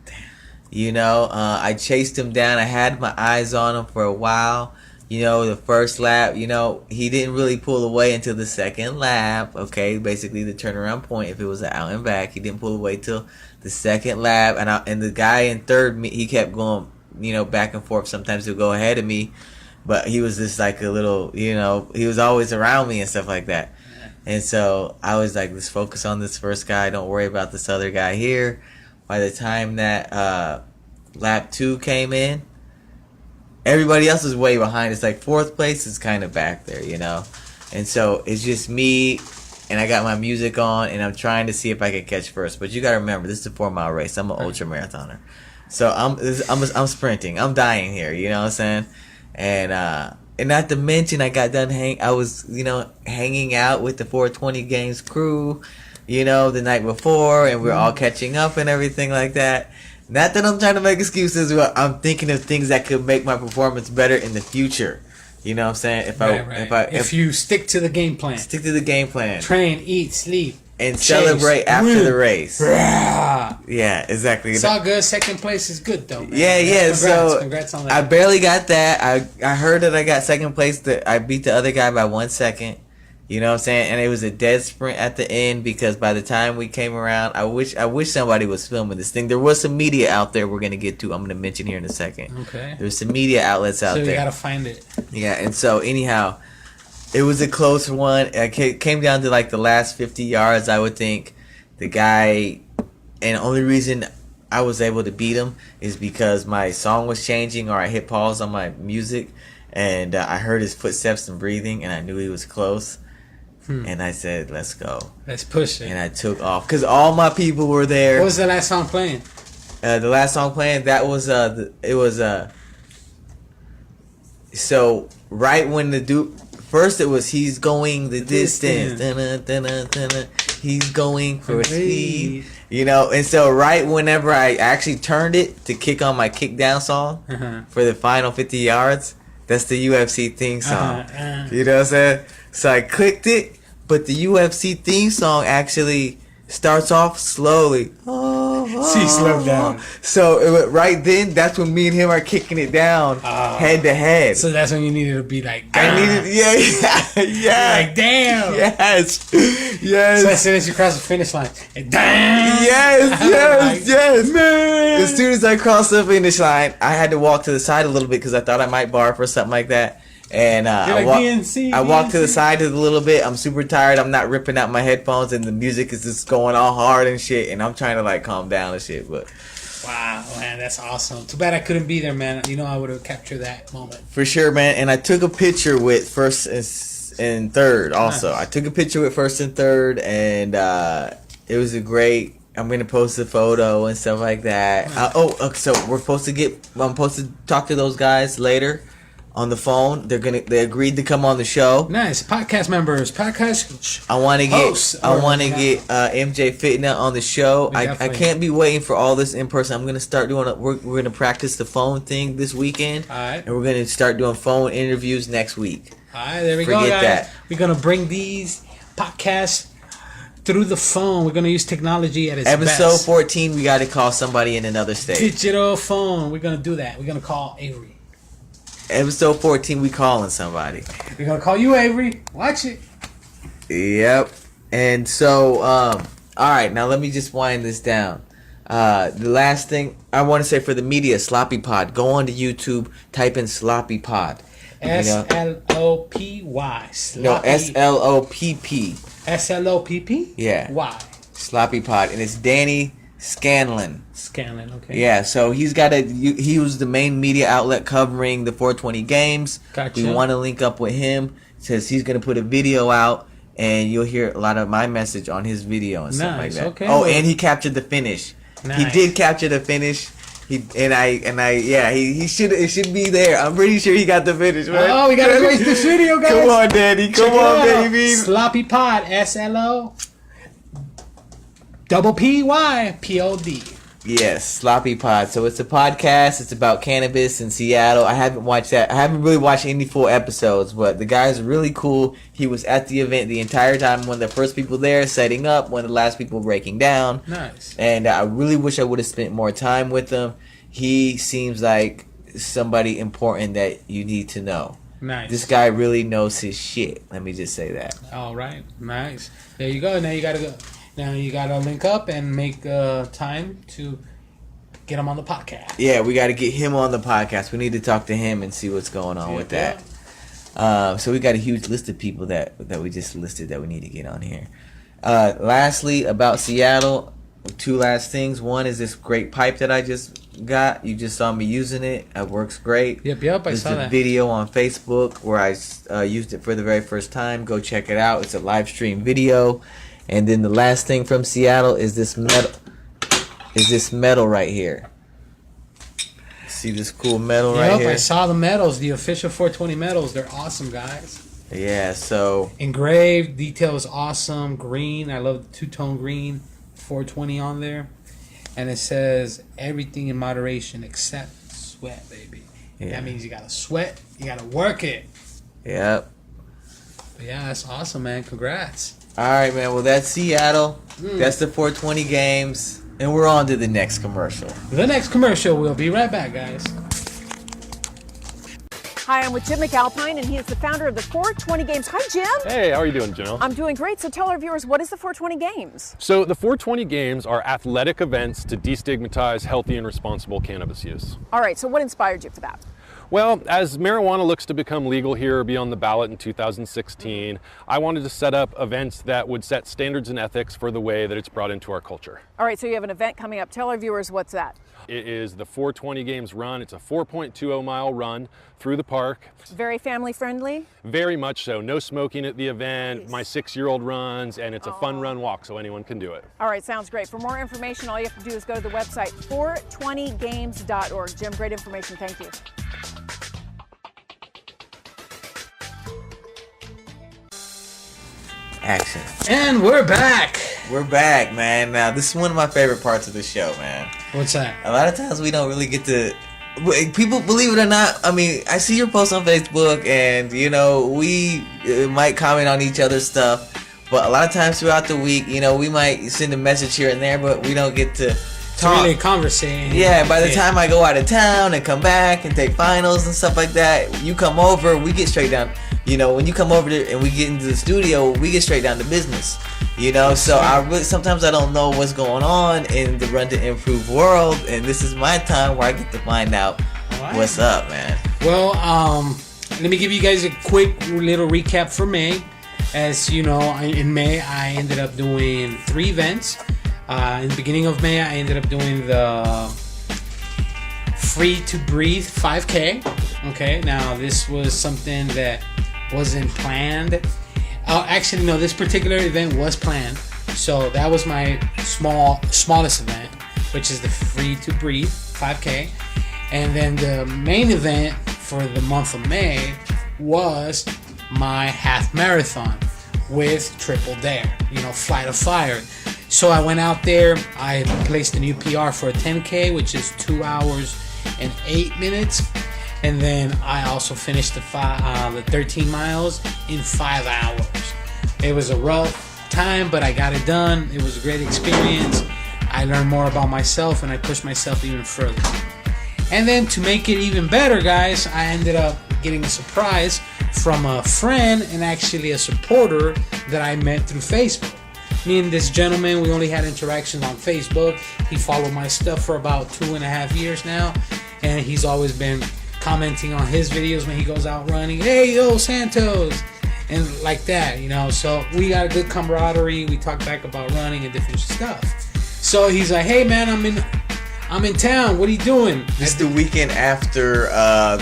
You know, I chased him down. I had my eyes on him for a while. You know, the first lap, you know, he didn't really pull away until the second lap. Okay, basically the turnaround point. If it was an out and back, he didn't pull away till the second lap. And the guy in third, he kept going, you know, back and forth. Sometimes he'll go ahead of me, but he was just like a little, you know, he was always around me and stuff like that. And so I was like, let's focus on this first guy. Don't worry about this other guy here. By the time that lap 2 came in, everybody else is way behind. It's like fourth place is kind of back there, you know. And so it's just me, and I got my music on, and I'm trying to see if I can catch first. But you got to remember, this is a 4-mile race. I'm an ultra marathoner, so I'm sprinting. I'm dying here, you know what I'm saying? And not to mention, I got done I was, you know, hanging out with the 420 Games crew, you know, the night before, and we're all catching up and everything like that. Not that I'm trying to make excuses, but I'm thinking of things that could make my performance better in the future. You know what I'm saying? If you stick to the game plan. Stick to the game plan. Train, eat, sleep. And celebrate after the race. Rah. Yeah, exactly. It's all good. Second place is good, though, man. Yeah. Congrats on that. I barely got that. I heard that I got second place. That I beat the other guy by 1 second. You know what I'm saying? And it was a dead sprint at the end because by the time we came around, I wish somebody was filming this thing. There was some media out there we're going to get to. I'm going to mention here in a second. Okay. There's some media outlets out there. So you got to find it. Yeah, and so anyhow, it was a close one. It came down to like the last 50 yards, I would think. The guy, and the only reason I was able to beat him is because my song was changing, or I hit pause on my music, and I heard his footsteps and breathing, and I knew he was close. And I said, let's go. Let's push it. And I took off. Because all my people were there. What was the last song playing? The last song playing, that was, so right when first it was He's Going the Distance. He's going for speed. You know, and so right whenever I actually turned it to kick on my kick down song for the final 50 yards, that's the UFC theme song. You know what I'm saying? So I clicked it. But the UFC theme song actually starts off slowly. See, slow down. So right then, that's when me and him are kicking it down head to head. So that's when you needed to be like, yeah. Like, damn. Yes. So as soon as you cross the finish line, damn. Yes. Man. As soon as I crossed the finish line, I had to walk to the side a little bit because I thought I might barf or something like that. And I walked to the side a little bit. I'm super tired. I'm not ripping out my headphones, and the music is just going all hard and shit. And I'm trying to like calm down and shit. But wow, man, that's awesome. Too bad I couldn't be there, man. You know, I would have captured that moment for sure, man. And I took a picture with first and third. Also, nice. I took a picture with first and third, and it was a great. I'm gonna post a photo and stuff like that. So I'm supposed to talk to those guys later. On the phone, they agreed to come on the show. Nice podcast members, podcast. I want to get MJ Fit Nut on the show. I can't be waiting for all this in person. I'm gonna start doing. We're gonna practice the phone thing this weekend. All right. And we're gonna start doing phone interviews next week. All right, there we go, guys. That. We're gonna bring these podcasts through the phone. We're gonna use technology at its best. Episode 14. We got to call somebody in another state. Digital phone. We're gonna do that. We're gonna call Avery. Episode 14, we calling somebody. We're going to call you, Avery. Watch it. Yep. And so, all right, now let me just wind this down. The last thing I want to say for the media, Sloppy Pod. Go on to YouTube, type in Sloppy Pod. S-L-O-P-Y. No, S-L-O-P-P. S-L-O-P-P? Yeah. Why? Sloppy Pod. And it's Danny Scanlon. Scanlon, okay. Yeah, so he was the main media outlet covering the 420 games. Gotcha. We want to link up with him. Says he's going to put a video out, and you'll hear a lot of my message on his video and stuff like that. Okay. Oh, and he captured the finish. Nice. He did capture the finish. He should be there. I'm pretty sure he got the finish, man. Oh, we got to watch this video, guys. Come on, Daddy. Come on, baby. Sloppy Pod. S-L-O-P-P-Y-P-O-D. Yes, Sloppy Pod. So it's a podcast. It's about cannabis in Seattle. I haven't watched that. I haven't really watched any full episodes, but the guy's really cool. He was at the event the entire time. One of the first people there setting up. One of the last people breaking down. Nice. And I really wish I would have spent more time with him. he seems like somebody important that you need to know. Nice. This guy really knows his shit. Let me just say that. All right. Nice. There you go. Now you gotta go. Now you gotta link up and make time to get him on the podcast. Yeah, we got to get him on the podcast. We need to talk to him and see what's going on with that. So we got a huge list of people that we just listed that we need to get on here. Lastly, about Seattle, 2 last things. One is this great pipe that I just got. You just saw me using it. It works great. Yep, I saw that. There's a video on Facebook where I used it for the very first time. Go check it out. It's a live stream video. And then the last thing from Seattle is this metal right here. See this cool metal right here? I saw the medals, the official 420 medals. They're awesome, guys. Yeah, so engraved, detail is awesome. Green, I love the two-tone green. 420 on there, and it says everything in moderation except sweat, baby. Yeah. That means you gotta sweat, you gotta work it. Yep. But yeah, that's awesome, man. Congrats. All right, man. Well, that's Seattle. That's the 420 games, and we're on to the next commercial. The next commercial. We'll be right back, guys. Hi, I'm with Jim McAlpine, and he is the founder of the 420 Games. Hi, Jim. Hey, how are you doing, Janelle? I'm doing great. So tell our viewers, what is the 420 Games? So the 420 Games are athletic events to destigmatize healthy and responsible cannabis use. All right, so what inspired you for that? Well, as marijuana looks to become legal here or be on the ballot in 2016, I wanted to set up events that would set standards and ethics for the way that it's brought into our culture. All right, so you have an event coming up. Tell our viewers what's that. It is the 420 Games Run. It's a 4.20 mile run through the park. Very family friendly? Very much so. No smoking at the event. Nice. My 6-year-old runs, and it's a fun run walk, so anyone can do it. All right, sounds great. For more information, all you have to do is go to the website 420games.org. Jim, great information. Thank you. Action. And we're back. We're back, man. Now, this is one of my favorite parts of the show, man. What's that? A lot of times we don't really get to... People, believe it or not, I mean, I see your posts on Facebook, and, you know, we might comment on each other's stuff, but a lot of times throughout the week, you know, we might send a message here and there, but we don't get to talk. Really conversing. Yeah, by the time I go out of town and come back and take finals and stuff like that, you come over, we get straight down. You know, when you come over there and we get into the studio, we get straight down to business. You know, so sometimes I don't know what's going on in the Run to Improve world, and this is my time where I get to find out what's up, man. Well, let me give you guys a quick little recap for May. As you know, in May I ended up doing 3 events. In the beginning of May, I ended up doing the Free to Breathe 5K. Okay, now this was something that wasn't planned. Actually, no, this particular event was planned. So that was my smallest event, which is the Free to Breathe 5K. And then the main event for the month of May was my half marathon with Tripledare, you know, Flight of Fire. So I went out there, I placed a new PR for a 10K, which is 2 hours and 8 minutes. And then I also finished the 13 miles in 5 hours. It was a rough time, but I got it done. It was a great experience. I learned more about myself, and I pushed myself even further. And then to make it even better, guys, I ended up getting a surprise from a friend and actually a supporter that I met through Facebook. Me and this gentleman, we only had interactions on Facebook. He followed my stuff for about 2.5 years now, and he's always been commenting on his videos when he goes out running. Hey, yo, Santos! And like that, you know. So we got a good camaraderie. We talk back about running and different stuff. So he's like, hey, man, I'm in town. What are you doing? This is the weekend after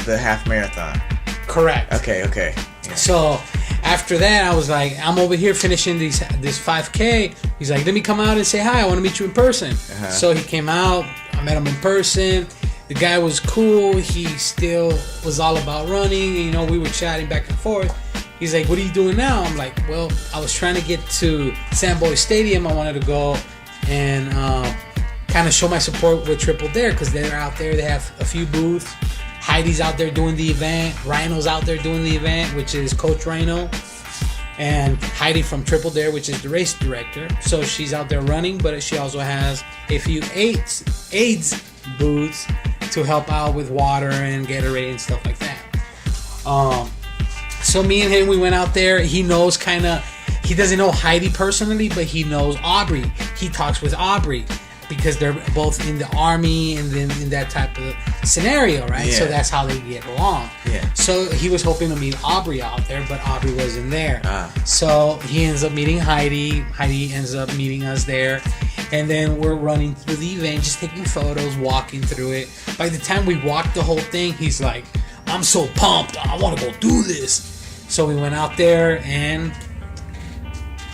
the half marathon. Correct. Okay. Yeah. So after that, I was like, I'm over here finishing this 5K. He's like, let me come out and say hi. I want to meet you in person. Uh-huh. So he came out. I met him in person. The guy was cool. He still was all about running. You know, we were chatting back and forth. He's like, what are you doing now? I'm like, well, I was trying to get to Sandboy Stadium. I wanted to go and kind of show my support with Tripledare because they're out there. They have a few booths. Heidi's out there doing the event. Rhino's out there doing the event, which is Coach Rhino. And Heidi from Tripledare, which is the race director. So she's out there running, but she also has a few AIDS booths to help out with water and Gatorade and stuff like that. So me and him, we went out there. He knows he doesn't know Heidi personally, but he knows Aubrey. He talks with Aubrey because they're both in the army and then in that type of scenario, right? Yeah. So that's how they get along. Yeah. So he was hoping to meet Aubrey out there, but Aubrey wasn't there. So he ends up meeting Heidi. Heidi ends up meeting us there. And then we're running through the event, just taking photos, walking through it. By the time we walked the whole thing, he's like, I'm so pumped. I want to go do this. So we went out there and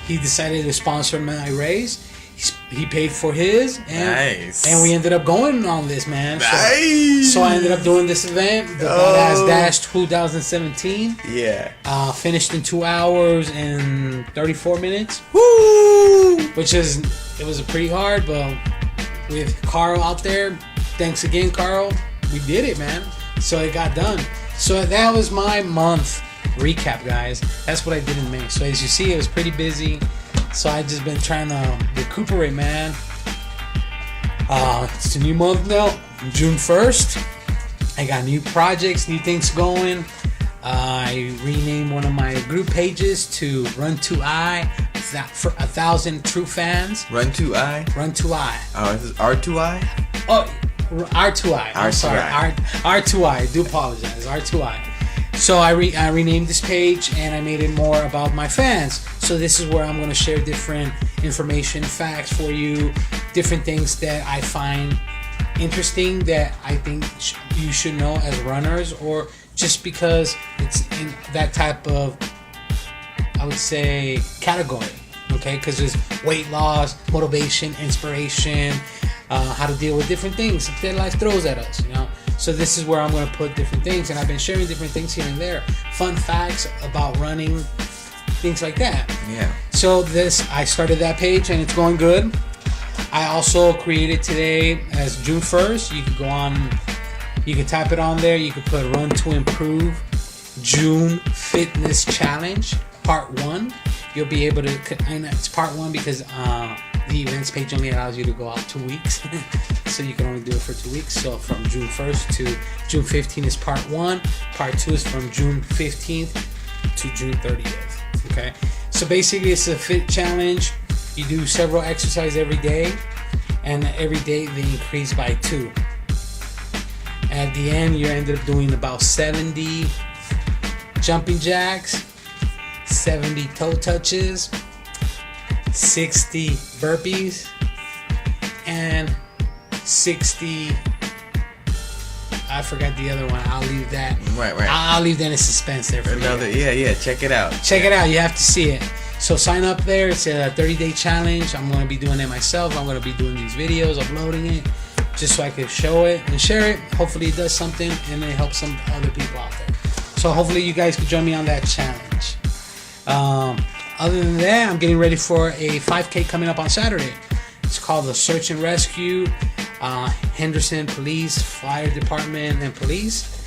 he decided to sponsor my race. He paid for his, and we ended up going on this, man. Nice. So I ended up doing this event, the Badass Dash 2017. Yeah. Finished in 2 hours and 34 minutes. Woo! It was pretty hard, but with Carl out there, thanks again, Carl. We did it, man. So it got done. So that was my month recap, guys. That's what I did in May. So as you see, it was pretty busy. So I just been trying to recuperate, man. It's a new month now, June 1st. I got new projects, new things going. I renamed one of my group pages to Run to I for 1,000 true fans. Run to I? Run to I. Oh, is this R2I? Oh, R2I. I'm sorry. R2I. I do apologize. R2I. So I renamed this page and I made it more about my fans. So this is where I'm going to share different information, facts for you, different things that I find interesting that I think you should know as runners, or just because it's in that type of, I would say, category. Okay, because there's weight loss, motivation, inspiration, how to deal with different things that life throws at us, you know. So this is where I'm going to put different things, and I've been sharing different things here and there, fun facts about running, things like that. Yeah. So I started that page and it's going good. I also created today as June 1st. You can go on, you can type it on there. You can put Run to Improve June Fitness Challenge Part 1. You'll be able to, and it's Part 1 because the events page only allows you to go out 2 weeks. So you can only do it for 2 weeks. So from June 1st to June 15th is Part 1. Part 2 is from June 15th to June 30th. Okay. So basically it's a fit challenge. You do several exercises every day, and every day they increase by 2. At the end, you ended up doing about 70 jumping jacks, 70 toe touches, 60 burpees, and 60. I forgot the other one. I'll leave that. Right. I'll leave that in suspense there for you. Yeah. Check it out. Check it out. You have to see it. So sign up there. It's a 30-day challenge. I'm going to be doing it myself. I'm going to be doing these videos, uploading it, just so I can show it and share it. Hopefully it does something and it helps some other people out there. So hopefully you guys can join me on that challenge. Other than that, I'm getting ready for a 5K coming up on Saturday. It's called the Search and Rescue. Henderson Police, Fire Department, and Police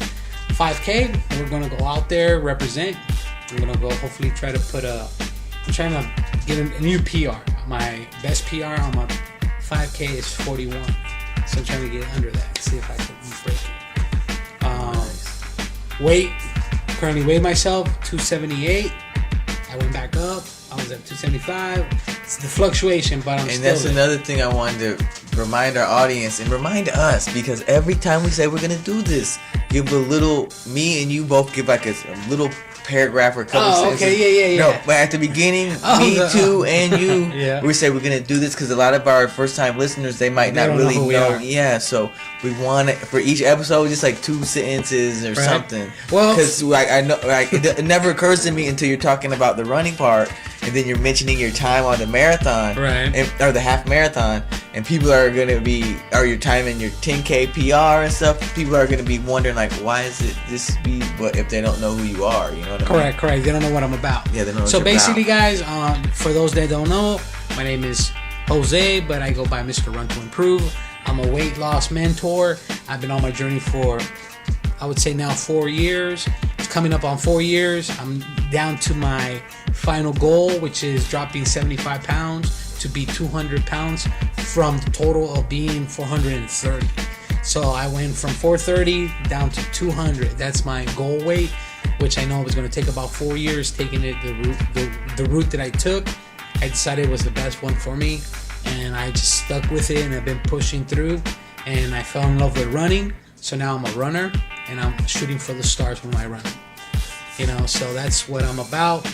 5K. We're gonna go out there, represent. I'm gonna go hopefully try to I'm trying to get a new PR. My best PR on my 5K is 41. So I'm trying to get under that, see if I can break it. Weight, currently weigh myself 278. I went back up. I was at 275. It's the fluctuation, but I'm still that's there. another thing I wanted to remind our audience and remind us, because every time we say we're gonna do this, give a little. Me and you both give like a little paragraph or a couple sentences. Okay, yeah. No, but at the beginning, me too and you, Yeah. we say we're gonna do this because a lot of our first-time listeners, they might not don't really know who we know. are. Yeah, so we want it for each episode, just like 2 sentences or Right. something. Well, because like I know, like it never occurs to me until you're talking about the running part, and then you're mentioning your time on the marathon, Right. or the half marathon, and people are gonna be, or your time in your 10K PR and stuff. People are gonna be wondering like, why is it this be? But if they don't know who you are, you know what I mean? Correct. They don't know what I'm about. Yeah, they don't know what So you're basically, about. guys, for those that don't know, my name is Jose, but I go by Mr. Run to Improve. I'm a weight loss mentor. I've been on my journey for, I would say now 4 years. It's coming up on 4 years. I'm down to my final goal, which is dropping 75 pounds to be 200 pounds from the total of being 430. So I went from 430 down to 200. That's my goal weight, which I know was going to take about 4 years. Taking it the route that I took, I decided was the best one for me, and I just stuck with it, and I've been pushing through, and I fell in love with running. So now I'm a runner, and I'm shooting for the stars when I run. You know, so that's what I'm about,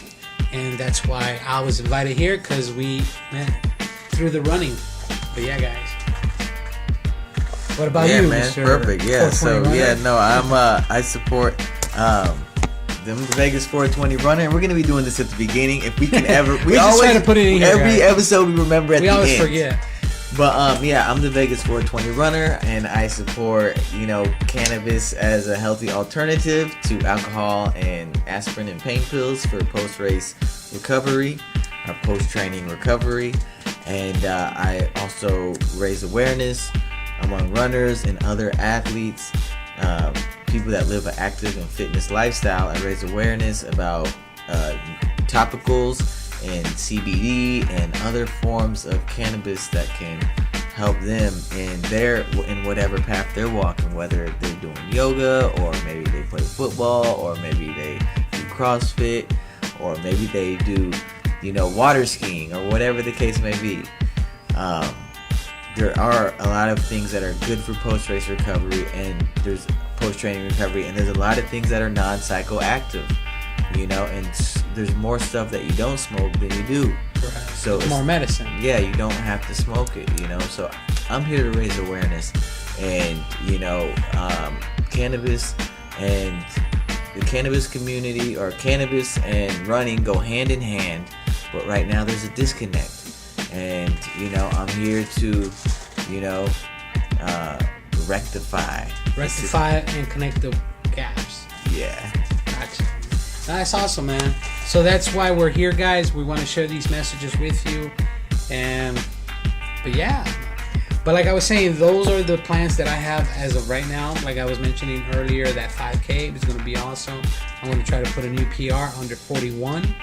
and that's why I was invited here, because we went through the running. But yeah, guys. What about you, man? Mr. Perfect. Yeah. 420 So runner? yeah, no, I support the Vegas 420 runner, and we're gonna be doing this at the beginning if we can ever. We just try to put it in here, every guys. episode we remember at We the always end. forget. But yeah, I'm the Vegas 420 runner, and I support cannabis as a healthy alternative to alcohol and aspirin and pain pills for post-race recovery or post-training recovery. And I also raise awareness among runners and other athletes, people that live an active and fitness lifestyle. I raise awareness about topicals and CBD and other forms of cannabis that can help them in whatever path they're walking, whether they're doing yoga, or maybe they play football, or maybe they do CrossFit, or maybe they do water skiing, or whatever the case may be. There are a lot of things that are good for post-race recovery, and there's post-training recovery, and there's a lot of things that are non-psychoactive, and there's more stuff that you don't smoke than you do. Right. So it's more medicine. Yeah, you don't have to smoke it, So I'm here to raise awareness, and cannabis and the cannabis community, or cannabis and running, go hand in hand. But right now there's a disconnect, and I'm here to rectify and connect the gaps. Yeah. Gotcha. That's awesome, man. So that's why we're here, guys. We want to share these messages with you. But like I was saying, those are the plans that I have as of right now. Like I was mentioning earlier, that 5K is going to be awesome. I'm going to try to put a new PR under 41.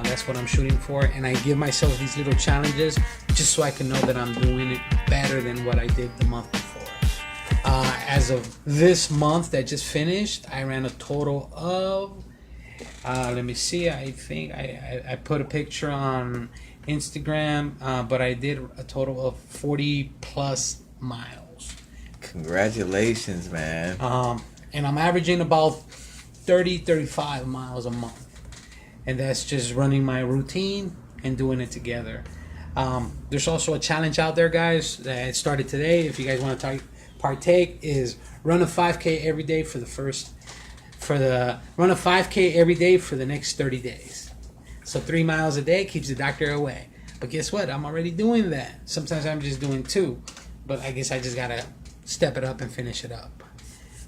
That's what I'm shooting for. And I give myself these little challenges just so I can know that I'm doing it better than what I did the month before. As of this month that just finished, I ran a total of... let me see. I think I put a picture on Instagram, but I did a total of 40 plus miles. Congratulations, man. And I'm averaging about 35 miles a month. And that's just running my routine and doing it together. There's also a challenge out there, guys, that started today. If you guys want to partake, is run a 5K every day run a 5K every day for the next 30 days. So 3 miles a day keeps the doctor away. But guess what? I'm already doing that. Sometimes I'm just doing 2. But I guess I just got to step it up and finish it up.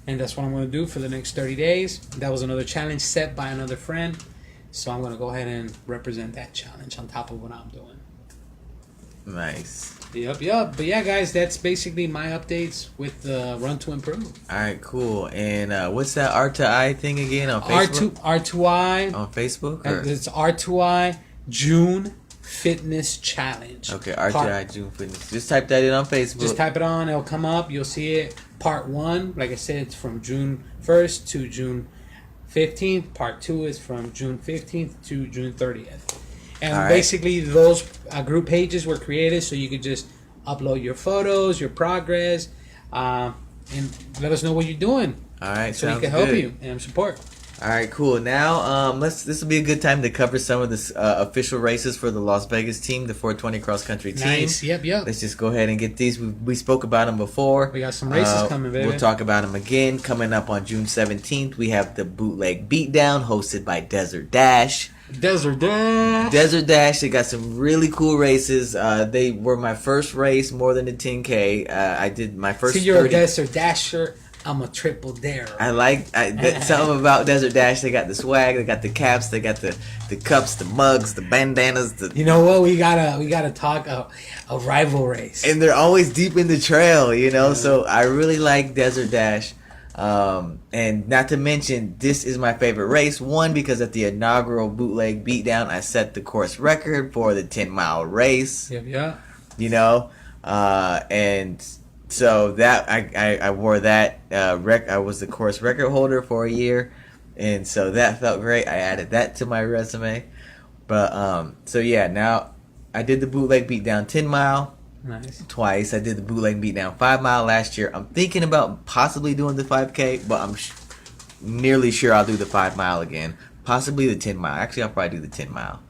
And that's what I'm going to do for the next 30 days. That was another challenge set by another friend. So I'm going to go ahead and represent that challenge on top of what I'm doing. Nice. Yep. But yeah, guys, that's basically my updates with the Run to Improve. All right, cool. And what's that R2I thing again on Facebook? R2I. On Facebook? Or? It's R2I June Fitness Challenge. Okay, R2I June Fitness. Just type that in on Facebook. Just type it on. It'll come up. You'll see it. Part 1, like I said, it's from June 1st to June 15th. Part 2 is from June 15th to June 30th. And basically, those group pages were created so you could just upload your photos, your progress, and let us know what you're doing. All right, so we can help you and support. All right, cool. Now, this will be a good time to cover some of the official races for the Las Vegas team, the 420 cross country team. Nice. Yep. Let's just go ahead and get these. We spoke about them before. We got some races coming, baby. We'll talk about them again. Coming up on June 17th, we have the Bootleg Beatdown hosted by Desert Dash. Desert Dash. They got some really cool races. They were my first race, more than a 10K. I did my first. See, you're 30. a Desert Dasher. I'm a Tripledare. I like something about Desert Dash. They got the swag. They got the caps. They got the cups, the mugs, the bandanas. You know what? We gotta talk a rival race. And they're always deep in the trail, Yeah. So I really like Desert Dash. And not to mention, this is my favorite race. One, because at the inaugural Bootleg Beatdown, I set the course record for the 10-mile race. Yep. And So that I wore that. I was the course record holder for a year, and so that felt great. I added that to my resume. But so yeah, now I did the Bootleg Beatdown 10 mile. Nice. Twice. I did the Bootleg Beatdown 5 mile last year. I'm thinking about possibly doing the 5K, but I'm nearly sure I'll do the 5 mile again. Possibly the 10 mile. Actually, I'll probably do the 10 mile.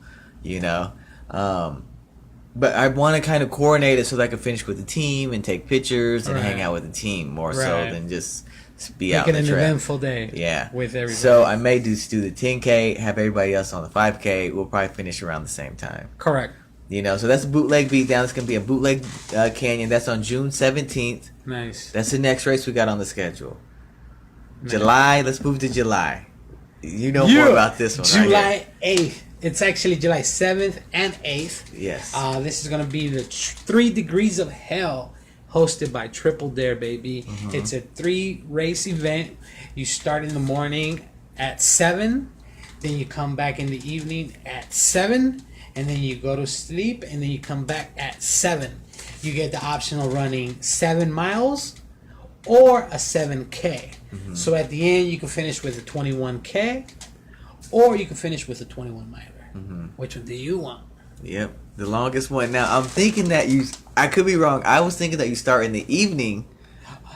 You know. But I want to kind of coordinate it so that I can finish with the team and take pictures and hang out with the team more so than just be out on the trail. Make it an eventful day. Yeah. With everybody. So I may just do the 10K, have everybody else on the 5K. We'll probably finish around the same time. Correct. You know, so that's a Bootleg Beatdown. It's going to be a Bootleg Canyon. That's on June 17th. Nice. That's the next race we got on the schedule. Nice. July. Let's move to July. You know more about this one. July 8th. It's actually July 7th and 8th. Yes. This is going to be the 3 Degrees of Hell hosted by Tripledare, baby. Mm-hmm. It's a 3-race event. You start in the morning at 7. Then you come back in the evening at 7. And then you go to sleep. And then you come back at 7. You get the option of running 7 miles or a 7K. Mm-hmm. So at the end, you can finish with a 21K. Or you can finish with a 21 miler. Mm-hmm. Which one do you want? Yep, the longest one. Now I'm thinking that I could be wrong. I was thinking that you start in the evening,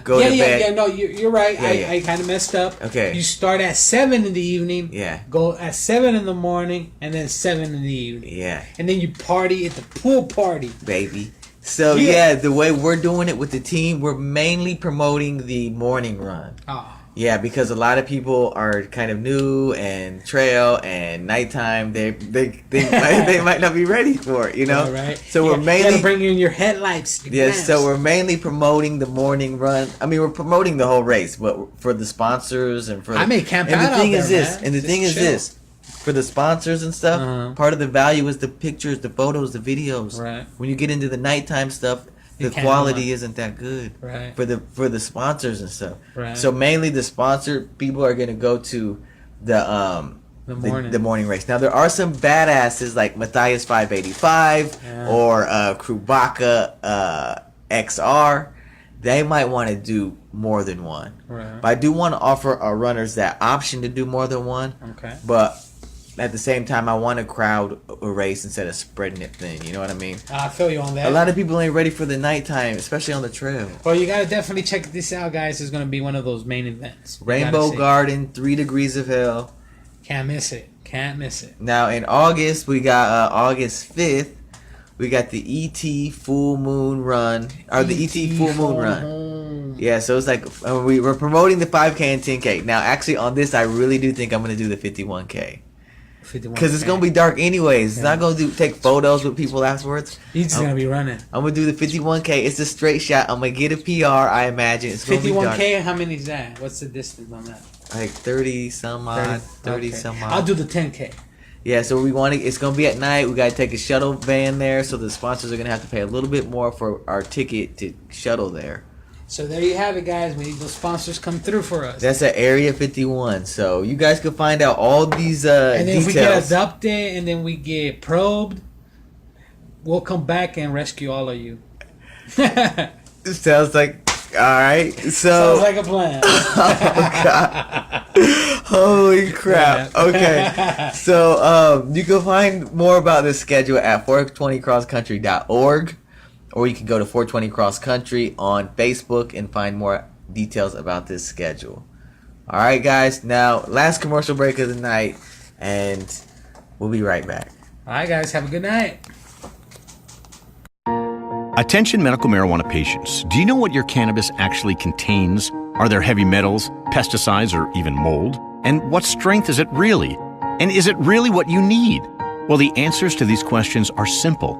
go to bed. Yeah. No, you're right. Yeah, I kind of messed up. Okay. You start at 7 in the evening. Yeah. Go at 7 in the morning, and then 7 in the evening. Yeah. And then you party at the pool party, baby. So yeah, the way we're doing it with the team, we're mainly promoting the morning run. Oh. Yeah, because a lot of people are kind of new and trail and nighttime. They might not be ready for it, you know. Right. So we're mainly you gotta bring in your headlights. Yes. So we're mainly promoting the morning run. I mean, we're promoting the whole race, but for the sponsors and for I may camp out and the thing out is there, this, man. and the Just thing is chill. this, for the sponsors and stuff. Part of the value is the pictures, the photos, the videos. Right. When you get into the nighttime stuff, the quality isn't that good for the sponsors and stuff. Right. So mainly the sponsor people are going to go to the morning race. Now there are some badasses like Matthias 585 or Krubaka XR. They might want to do more than one. Right. But I do want to offer our runners that option to do more than one. Okay. But at the same time, I want to crowd a race instead of spreading it thin. You know what I mean? I feel you on that. A lot of people ain't ready for the nighttime, especially on the trail. Well, you got to definitely check this out, guys. It's going to be one of those main events. Rainbow Garden, 3 Degrees of Hell. Can't miss it. Can't miss it. Now, in August, we got August 5th. We got the ET Full Moon Run. Or the ET Full Moon Run. Yeah, so it's like we're promoting the 5K and 10K. Now, actually, on this, I really do think I'm going to do the 51K. Because it's going to be dark anyways. It's not going to take photos with people afterwards. You're just going to be running. I'm going to do the 51K. It's a straight shot. I'm going to get a PR, I imagine. It's going to be dark. 51K, how many is that? What's the distance on that? Like 30 some odd. 30 some odd. I'll do the 10K. Yeah, so it's going to be at night. We got to take a shuttle van there. So the sponsors are going to have to pay a little bit more for our ticket to shuttle there. So there you have it, guys. We need those sponsors come through for us. That's at Area 51. So you guys can find out all these and then details. If we get adopted and then we get probed, we'll come back and rescue all of you. Sounds like, all right. Sounds like a plan. Oh, God. Holy crap. Okay. So you can find more about this schedule at 420crosscountry.org. Or you can go to 420 Cross Country on Facebook and find more details about this schedule. All right, guys. Now, last commercial break of the night, and we'll be right back. All right, guys. Have a good night. Attention medical marijuana patients. Do you know what your cannabis actually contains? Are there heavy metals, pesticides, or even mold? And what strength is it really? And is it really what you need? Well, the answers to these questions are simple.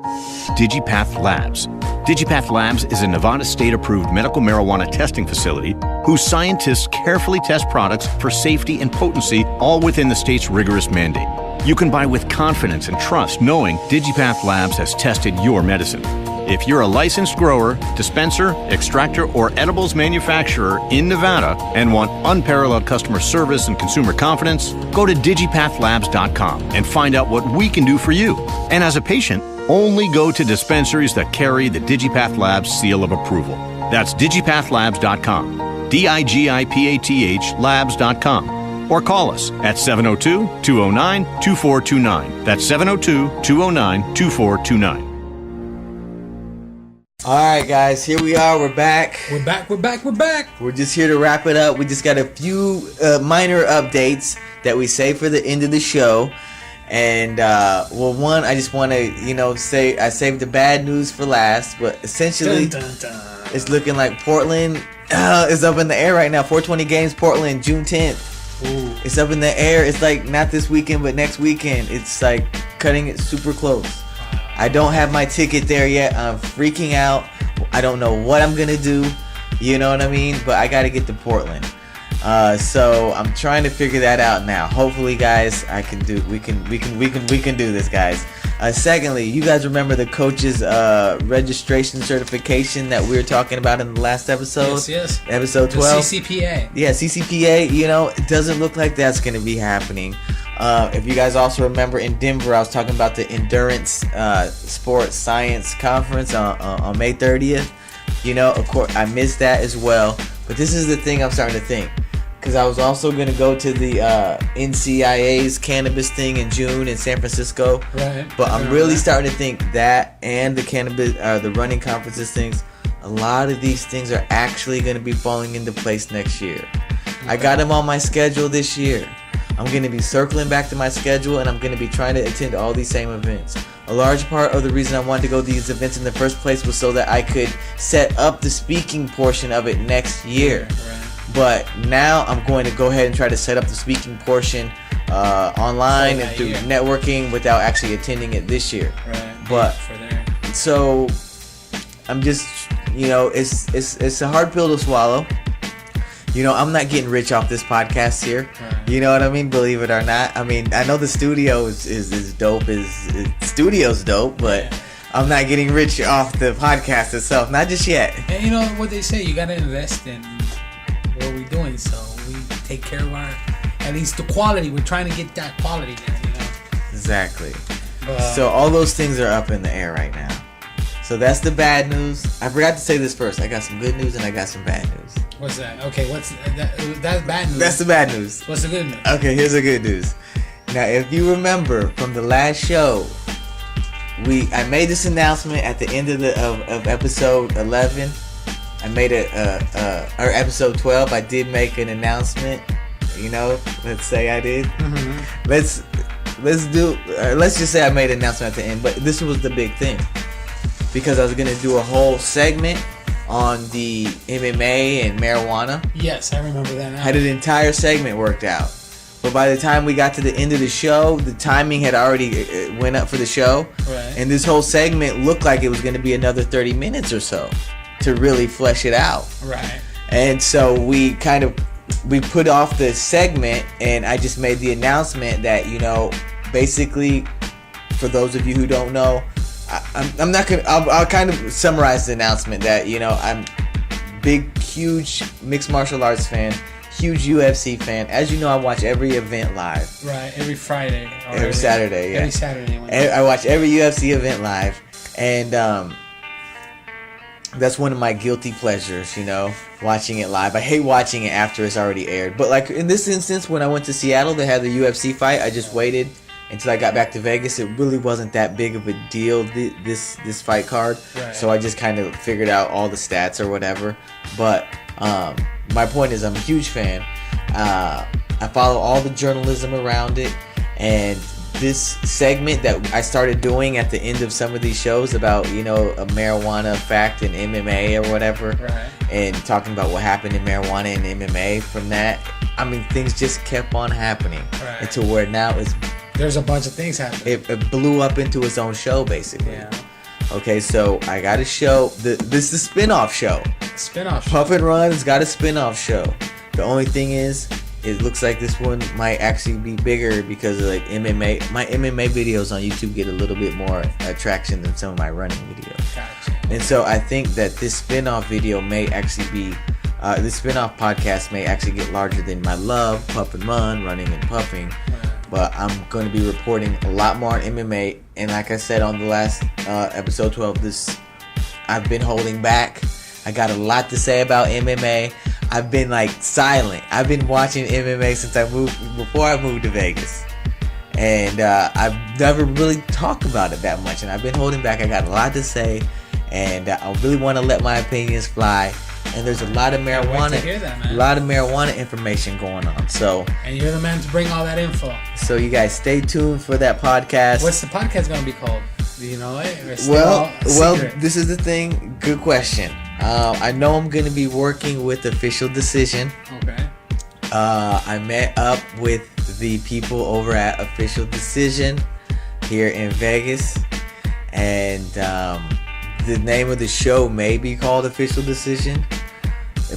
DigiPath Labs. DigiPath Labs is a Nevada state-approved medical marijuana testing facility whose scientists carefully test products for safety and potency, all within the state's rigorous mandate. You can buy with confidence and trust knowing DigiPath Labs has tested your medicine. If you're a licensed grower, dispenser, extractor, or edibles manufacturer in Nevada and want unparalleled customer service and consumer confidence, go to digipathlabs.com and find out what we can do for you. And as a patient, only go to dispensaries that carry the DigiPath Labs seal of approval. That's digipathlabs.com. DIGIPATH labs.com. Or call us at 702-209-2429. That's 702-209-2429. All right, guys, here we are. We're back. We're back. We're just here to wrap it up. We just got a few minor updates that we saved for the end of the show. And, one, I just want to, say I saved the bad news for last. But essentially, it's looking like Portland is up in the air right now. 420 games, Portland, June 10th. Ooh. It's up in the air. It's like not this weekend, but next weekend. It's like cutting it super close. I don't have my ticket there yet. I'm freaking out. I don't know what I'm gonna do. You know what I mean? But I gotta get to Portland. So I'm trying to figure that out now. Hopefully, guys, we can do this, guys. Secondly, you guys remember the coach's registration certification that we were talking about in the last episode? Yes. Episode 12. The CCPA. Yeah, CCPA. It doesn't look like that's gonna be happening. If you guys also remember in Denver, I was talking about the Endurance Sports Science Conference on May 30th. Of course, I missed that as well. But this is the thing I'm starting to think. Because I was also going to go to the NCIA's cannabis thing in June in San Francisco. Right. But I'm really starting to think that and the cannabis, the running conferences things, a lot of these things are actually going to be falling into place next year. Okay. I got them on my schedule this year. I'm going to be circling back to my schedule, and I'm going to be trying to attend all these same events. A large part of the reason I wanted to go to these events in the first place was so that I could set up the speaking portion of it next year. Right. But now I'm going to go ahead and try to set up the speaking portion online and through networking without actually attending it this year. Right. But so I'm just, it's a hard pill to swallow. I'm not getting rich off this podcast here. Right. You know what I mean? Believe it or not. I mean, I know the studio is dope. Studio's dope, but I'm not getting rich off the podcast itself. Not just yet. And you know what they say? You got to invest in what we're doing. So we take care of at least the quality. We're trying to get that quality there, Exactly. So all those things are up in the air right now. So that's the bad news. I forgot to say this first. I got some good news and I got some bad news. What's that? Okay, what's that? That's bad news. That's the bad news. What's the good news? Okay, here's the good news. Now, if you remember from the last show, I made this announcement at the end of episode 11. I made or episode 12. I did make an announcement. Let's say I did. Mm-hmm. Let's just say I made an announcement at the end. But this was the big thing. Because I was going to do a whole segment on the MMA and marijuana. Yes, I remember that now. Had an entire segment worked out. But by the time we got to the end of the show, the timing had already went up for the show. Right. And this whole segment looked like it was going to be another 30 minutes or so to really flesh it out. Right. And so we put off the segment, and I just made the announcement that, basically, for those of you who don't know, I'm not gonna. I'll kind of summarize the announcement that I'm big, huge mixed martial arts fan, huge UFC fan. As you know, I watch every event live. Right, every Friday. Every Saturday, yeah. Every Saturday. I watch every UFC event live, and that's one of my guilty pleasures. Watching it live. I hate watching it after it's already aired. But like in this instance, when I went to Seattle, they had the UFC fight. I just waited until I got back to Vegas. It really wasn't that big of a deal, this fight card. Right. So I just kind of figured out all the stats or whatever. But my point is, I'm a huge fan. I follow all the journalism around it. And this segment that I started doing at the end of some of these shows about, a marijuana fact in MMA or whatever. Right. And talking about what happened in marijuana and MMA from that. I mean, things just kept on happening. Right. Until where now there's a bunch of things happening. It blew up into its own show, basically. Yeah. Okay, so I got a show. This is the spin-off show. Puff and Run's got a spin-off show. The only thing is, it looks like this one might actually be bigger because of like MMA. My MMA videos on YouTube get a little bit more traction than some of my running videos. Gotcha. And so I think that this spin-off video may actually be, this spin-off podcast may actually get larger than my love, Puff and Run, running and puffing. But I'm going to be reporting a lot more on MMA. And like I said on the last episode 12, I've been holding back. I got a lot to say about MMA. I've been like silent. I've been watching MMA since before I moved to Vegas. And I've never really talked about it that much. And I've been holding back. I got a lot to say. And I really want to let my opinions fly. And there's a lot of marijuana, information going on. So, and you're the man to bring all that info. So you guys stay tuned for that podcast. What's the podcast going to be called? Do you know it? Well, this is the thing. Good question. I know I'm going to be working with Official Decision. Okay. I met up with the people over at Official Decision here in Vegas, and the name of the show may be called Official Decision,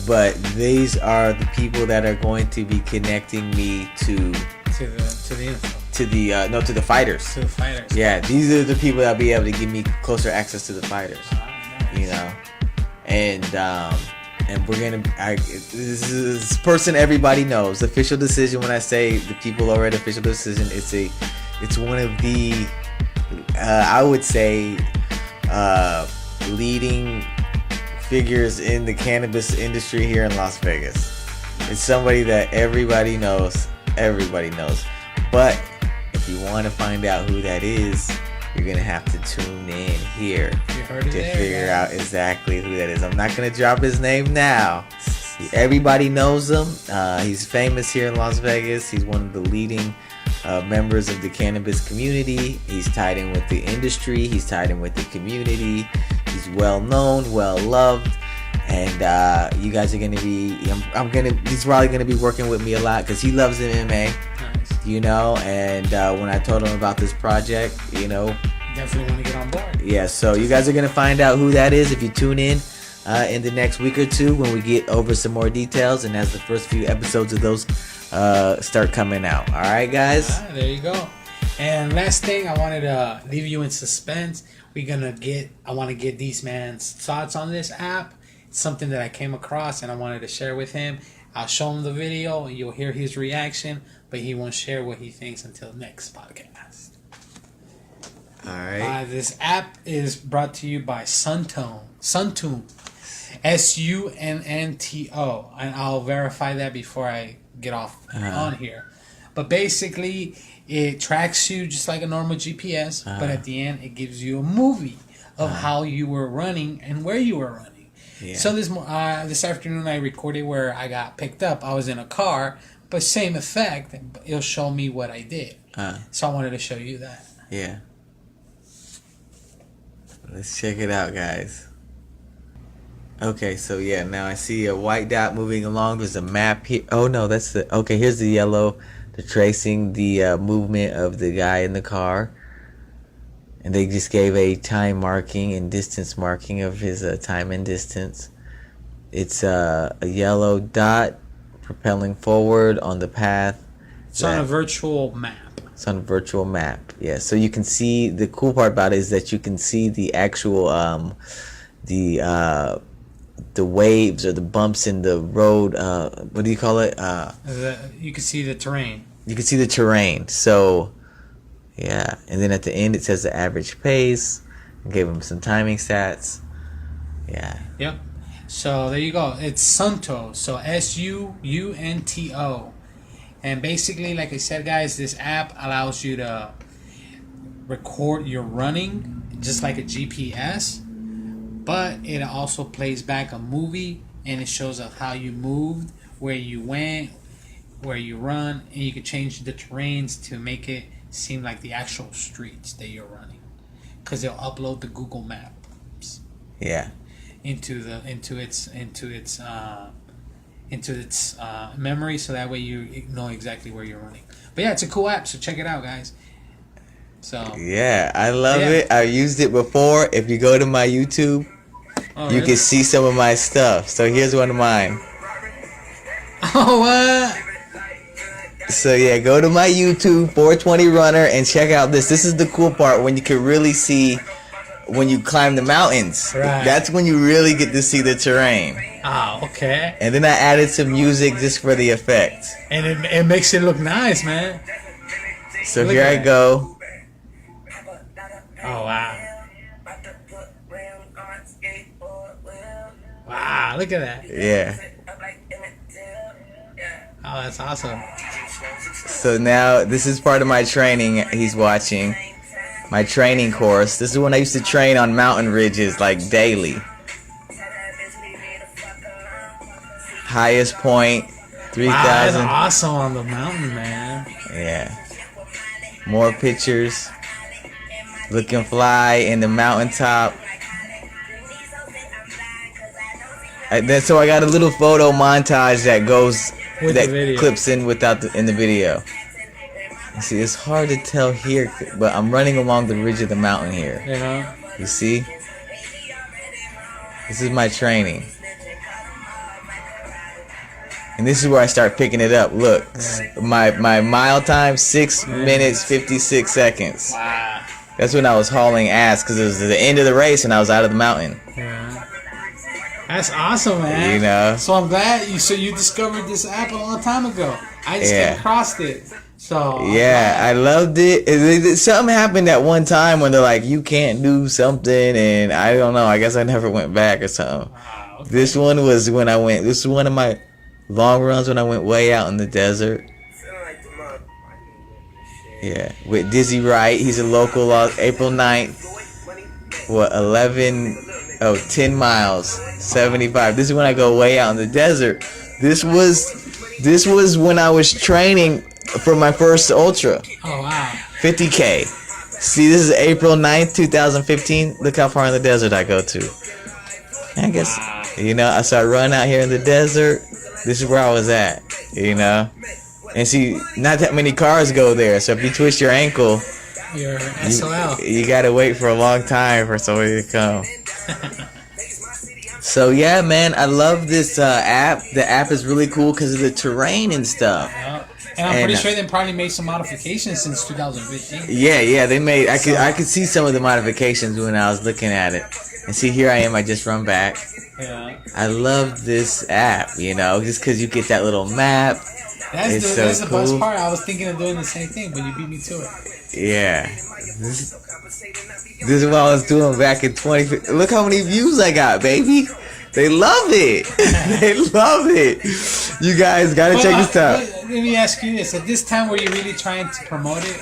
but these are the people that are going to be connecting me to the info. To the fighters. To the fighters. Yeah, these are the people that'll be able to give me closer access to the fighters. Nice. You know, and we're gonna. This is this person everybody knows. Official Decision. When I say the people over at Official Decision, it's one of the I would say leading figures in the cannabis industry here in Las Vegas. It's somebody that everybody knows. But if you want to find out who that is, you're gonna have to tune in here to figure out exactly who that is. I'm not gonna drop his name now. Everybody knows him. He's famous here in Las Vegas. He's one of the leading members of the cannabis community. He's tied in with the industry. He's tied in with the community. He's well known, well loved, and you guys are gonna be. He's probably gonna be working with me a lot because he loves MMA. Nice. You know, and when I told him about this project, you know, definitely want to get on board. Yeah, so you guys are gonna find out who that is if you tune in the next week or two when we get over some more details and as the first few episodes of those start coming out. All right, guys. There you go. And last thing, I wanted to leave you in suspense. I want to get these man's thoughts on this app. It's something that I came across and I wanted to share with him. I'll show him the video and you'll hear his reaction, but he won't share what he thinks until next podcast. All right. This app is brought to you by Suunto. Suunto. Sunnto. And I'll verify that before I get off on here. But basically, it tracks you just like a normal GPS, but at the end, it gives you a movie of how you were running and where you were running. Yeah. So this afternoon, I recorded where I got picked up. I was in a car, but same effect. It'll show me what I did. So I wanted to show you that. Yeah. Let's check it out, guys. Okay, so yeah, now I see a white dot moving along. There's a map here. Oh no, okay, here's the yellow. They're tracing the movement of the guy in the car. And they just gave a time marking and distance marking of his time and distance. It's a yellow dot propelling forward on the path. It's on a virtual map. It's on a virtual map, yeah. So you can see, the cool part about it is that you can see the actual, the waves or the bumps in the road. What do you call it? You can see the terrain. You can see the terrain. So, yeah. And then at the end, it says the average pace. I gave him some timing stats. Yeah. Yep. So there you go. It's Suunto. So Suunto. And basically, like I said, guys, this app allows you to record your running just like a GPS. But it also plays back a movie, and it shows us how you moved, where you went, where you run, and you can change the terrains to make it seem like the actual streets that you're running, because they'll upload the Google Maps. Yeah. Into its memory, so that way you know exactly where you're running. But yeah, it's a cool app, so check it out, guys. So yeah, I love it. I used it before. If you go to my YouTube, you can see some of my stuff. So here's one of mine. Oh, what? So yeah, go to my YouTube, 420 Runner, and check out this. This is the cool part, when you can really see when you climb the mountains. Right. That's when you really get to see the terrain. Oh, okay. And then I added some music just for the effect. And it makes it look nice, man. So look, here I go. Oh, wow. Wow. Wow, look at that. Yeah. Oh, that's awesome. So now this is part of my training he's watching. My training course. This is when I used to train on mountain ridges like daily. Highest point, 3,000. Wow, that's awesome on the mountain, man. Yeah. More pictures. Looking fly in the mountaintop. So I got a little photo montage that goes With that the video. clips in in the video. You see, it's hard to tell here, but I'm running along the ridge of the mountain here. You know? You see? This is my training. And this is where I start picking it up. Look, my mile time, 6 minutes, 56 seconds. Wow. That's when I was hauling ass because it was the end of the race and I was out of the mountain. Yeah. That's awesome, man. You know? So I'm glad you discovered this app a long time ago. I just came across it. So yeah, I loved it. Something happened at one time when they're like, you can't do something, and I don't know. I guess I never went back or something. Wow, okay. This one was when I went. This is one of my long runs when I went way out in the desert. Yeah, with Dizzy Wright. He's a local. April 9th. What 10 miles, 75. This is when I go way out in the desert. This was when I was training for my first ultra. Oh wow. 50K. See, this is April 9th, 2015. Look how far in the desert I go to. I guess, I started running out here in the desert. This is where I was at, And see, not that many cars go there. So if you twist your ankle, You're SOL. you gotta wait for a long time for somebody to come. So yeah, man, I love this app. The app is really cool because of the terrain and stuff. Yeah. And I'm pretty sure they probably made some modifications since 2015. Yeah, they made. I could see some of the modifications when I was looking at it. And see, here I am. I just run back. Yeah. I love this app. Just because you get that little map. That's the best part. I was thinking of doing the same thing, but you beat me to it. Yeah. This is what I was doing back in 2015. Look how many views I got, baby. They love it. They love it. You guys gotta check this out. Let me ask you this: at this time, were you really trying to promote it?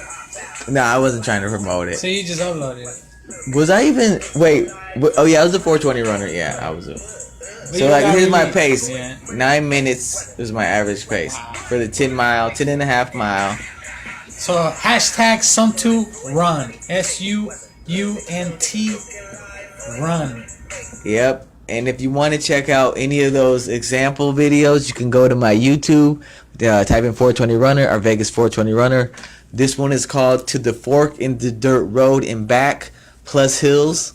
No, I wasn't trying to promote it. So you just uploaded it? Was I even? Wait. Oh yeah, I was a 420 runner. Yeah, I was a. So like, here's my pace. Yeah. 9 minutes is my average pace for the 10 and a half mile. So hashtag Suunto Run. SUUNT Run. Yep. And if you want to check out any of those example videos, you can go to my YouTube, type in 420 Runner or Vegas 420 Runner. This one is called To the Fork in the Dirt Road and Back plus Hills.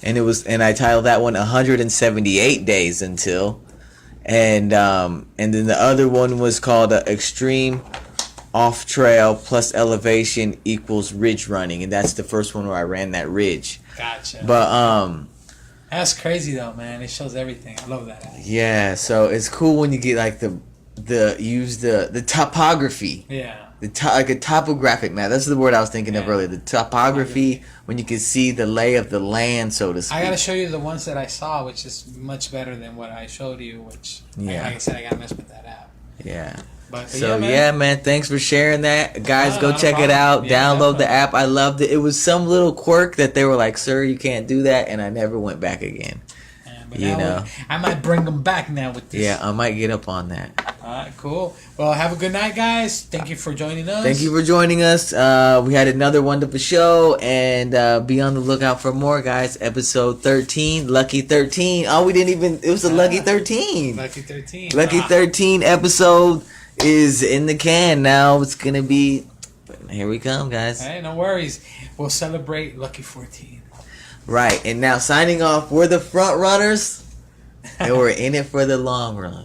And I titled that one 178 Days Until. And then the other one was called Extreme Off Trail plus Elevation equals Ridge Running. And that's the first one where I ran that ridge. Gotcha. But that's crazy though, man. It shows everything. I love that. yeah, so it's cool when you get like the topography. Yeah. Like a topographic map. That's the word I was thinking of earlier. The topography, when you can see the lay of the land, so to speak. I gotta show you the ones that I saw, which is much better than what I showed you. Which, like I said, I gotta mess with that app. Yeah. But So man, thanks for sharing that, guys. Go check it out. Download the app. I loved it. It was some little quirk that they were like, "Sir, you can't do that," and I never went back again. I might bring them back now with this. Yeah, I might get up on that. All right, cool. Well, have a good night, guys. Thank you for joining us. Thank you for joining us. We had another wonderful show, and be on the lookout for more, guys. Episode 13, Lucky 13. Oh, we didn't even. It was a Lucky 13. Lucky 13. Lucky 13 episode is in the can now. It's gonna be. Here we come, guys. Hey, no worries. We'll celebrate Lucky 14. Right, and now signing off. We're the front runners, and we're in it for the long run.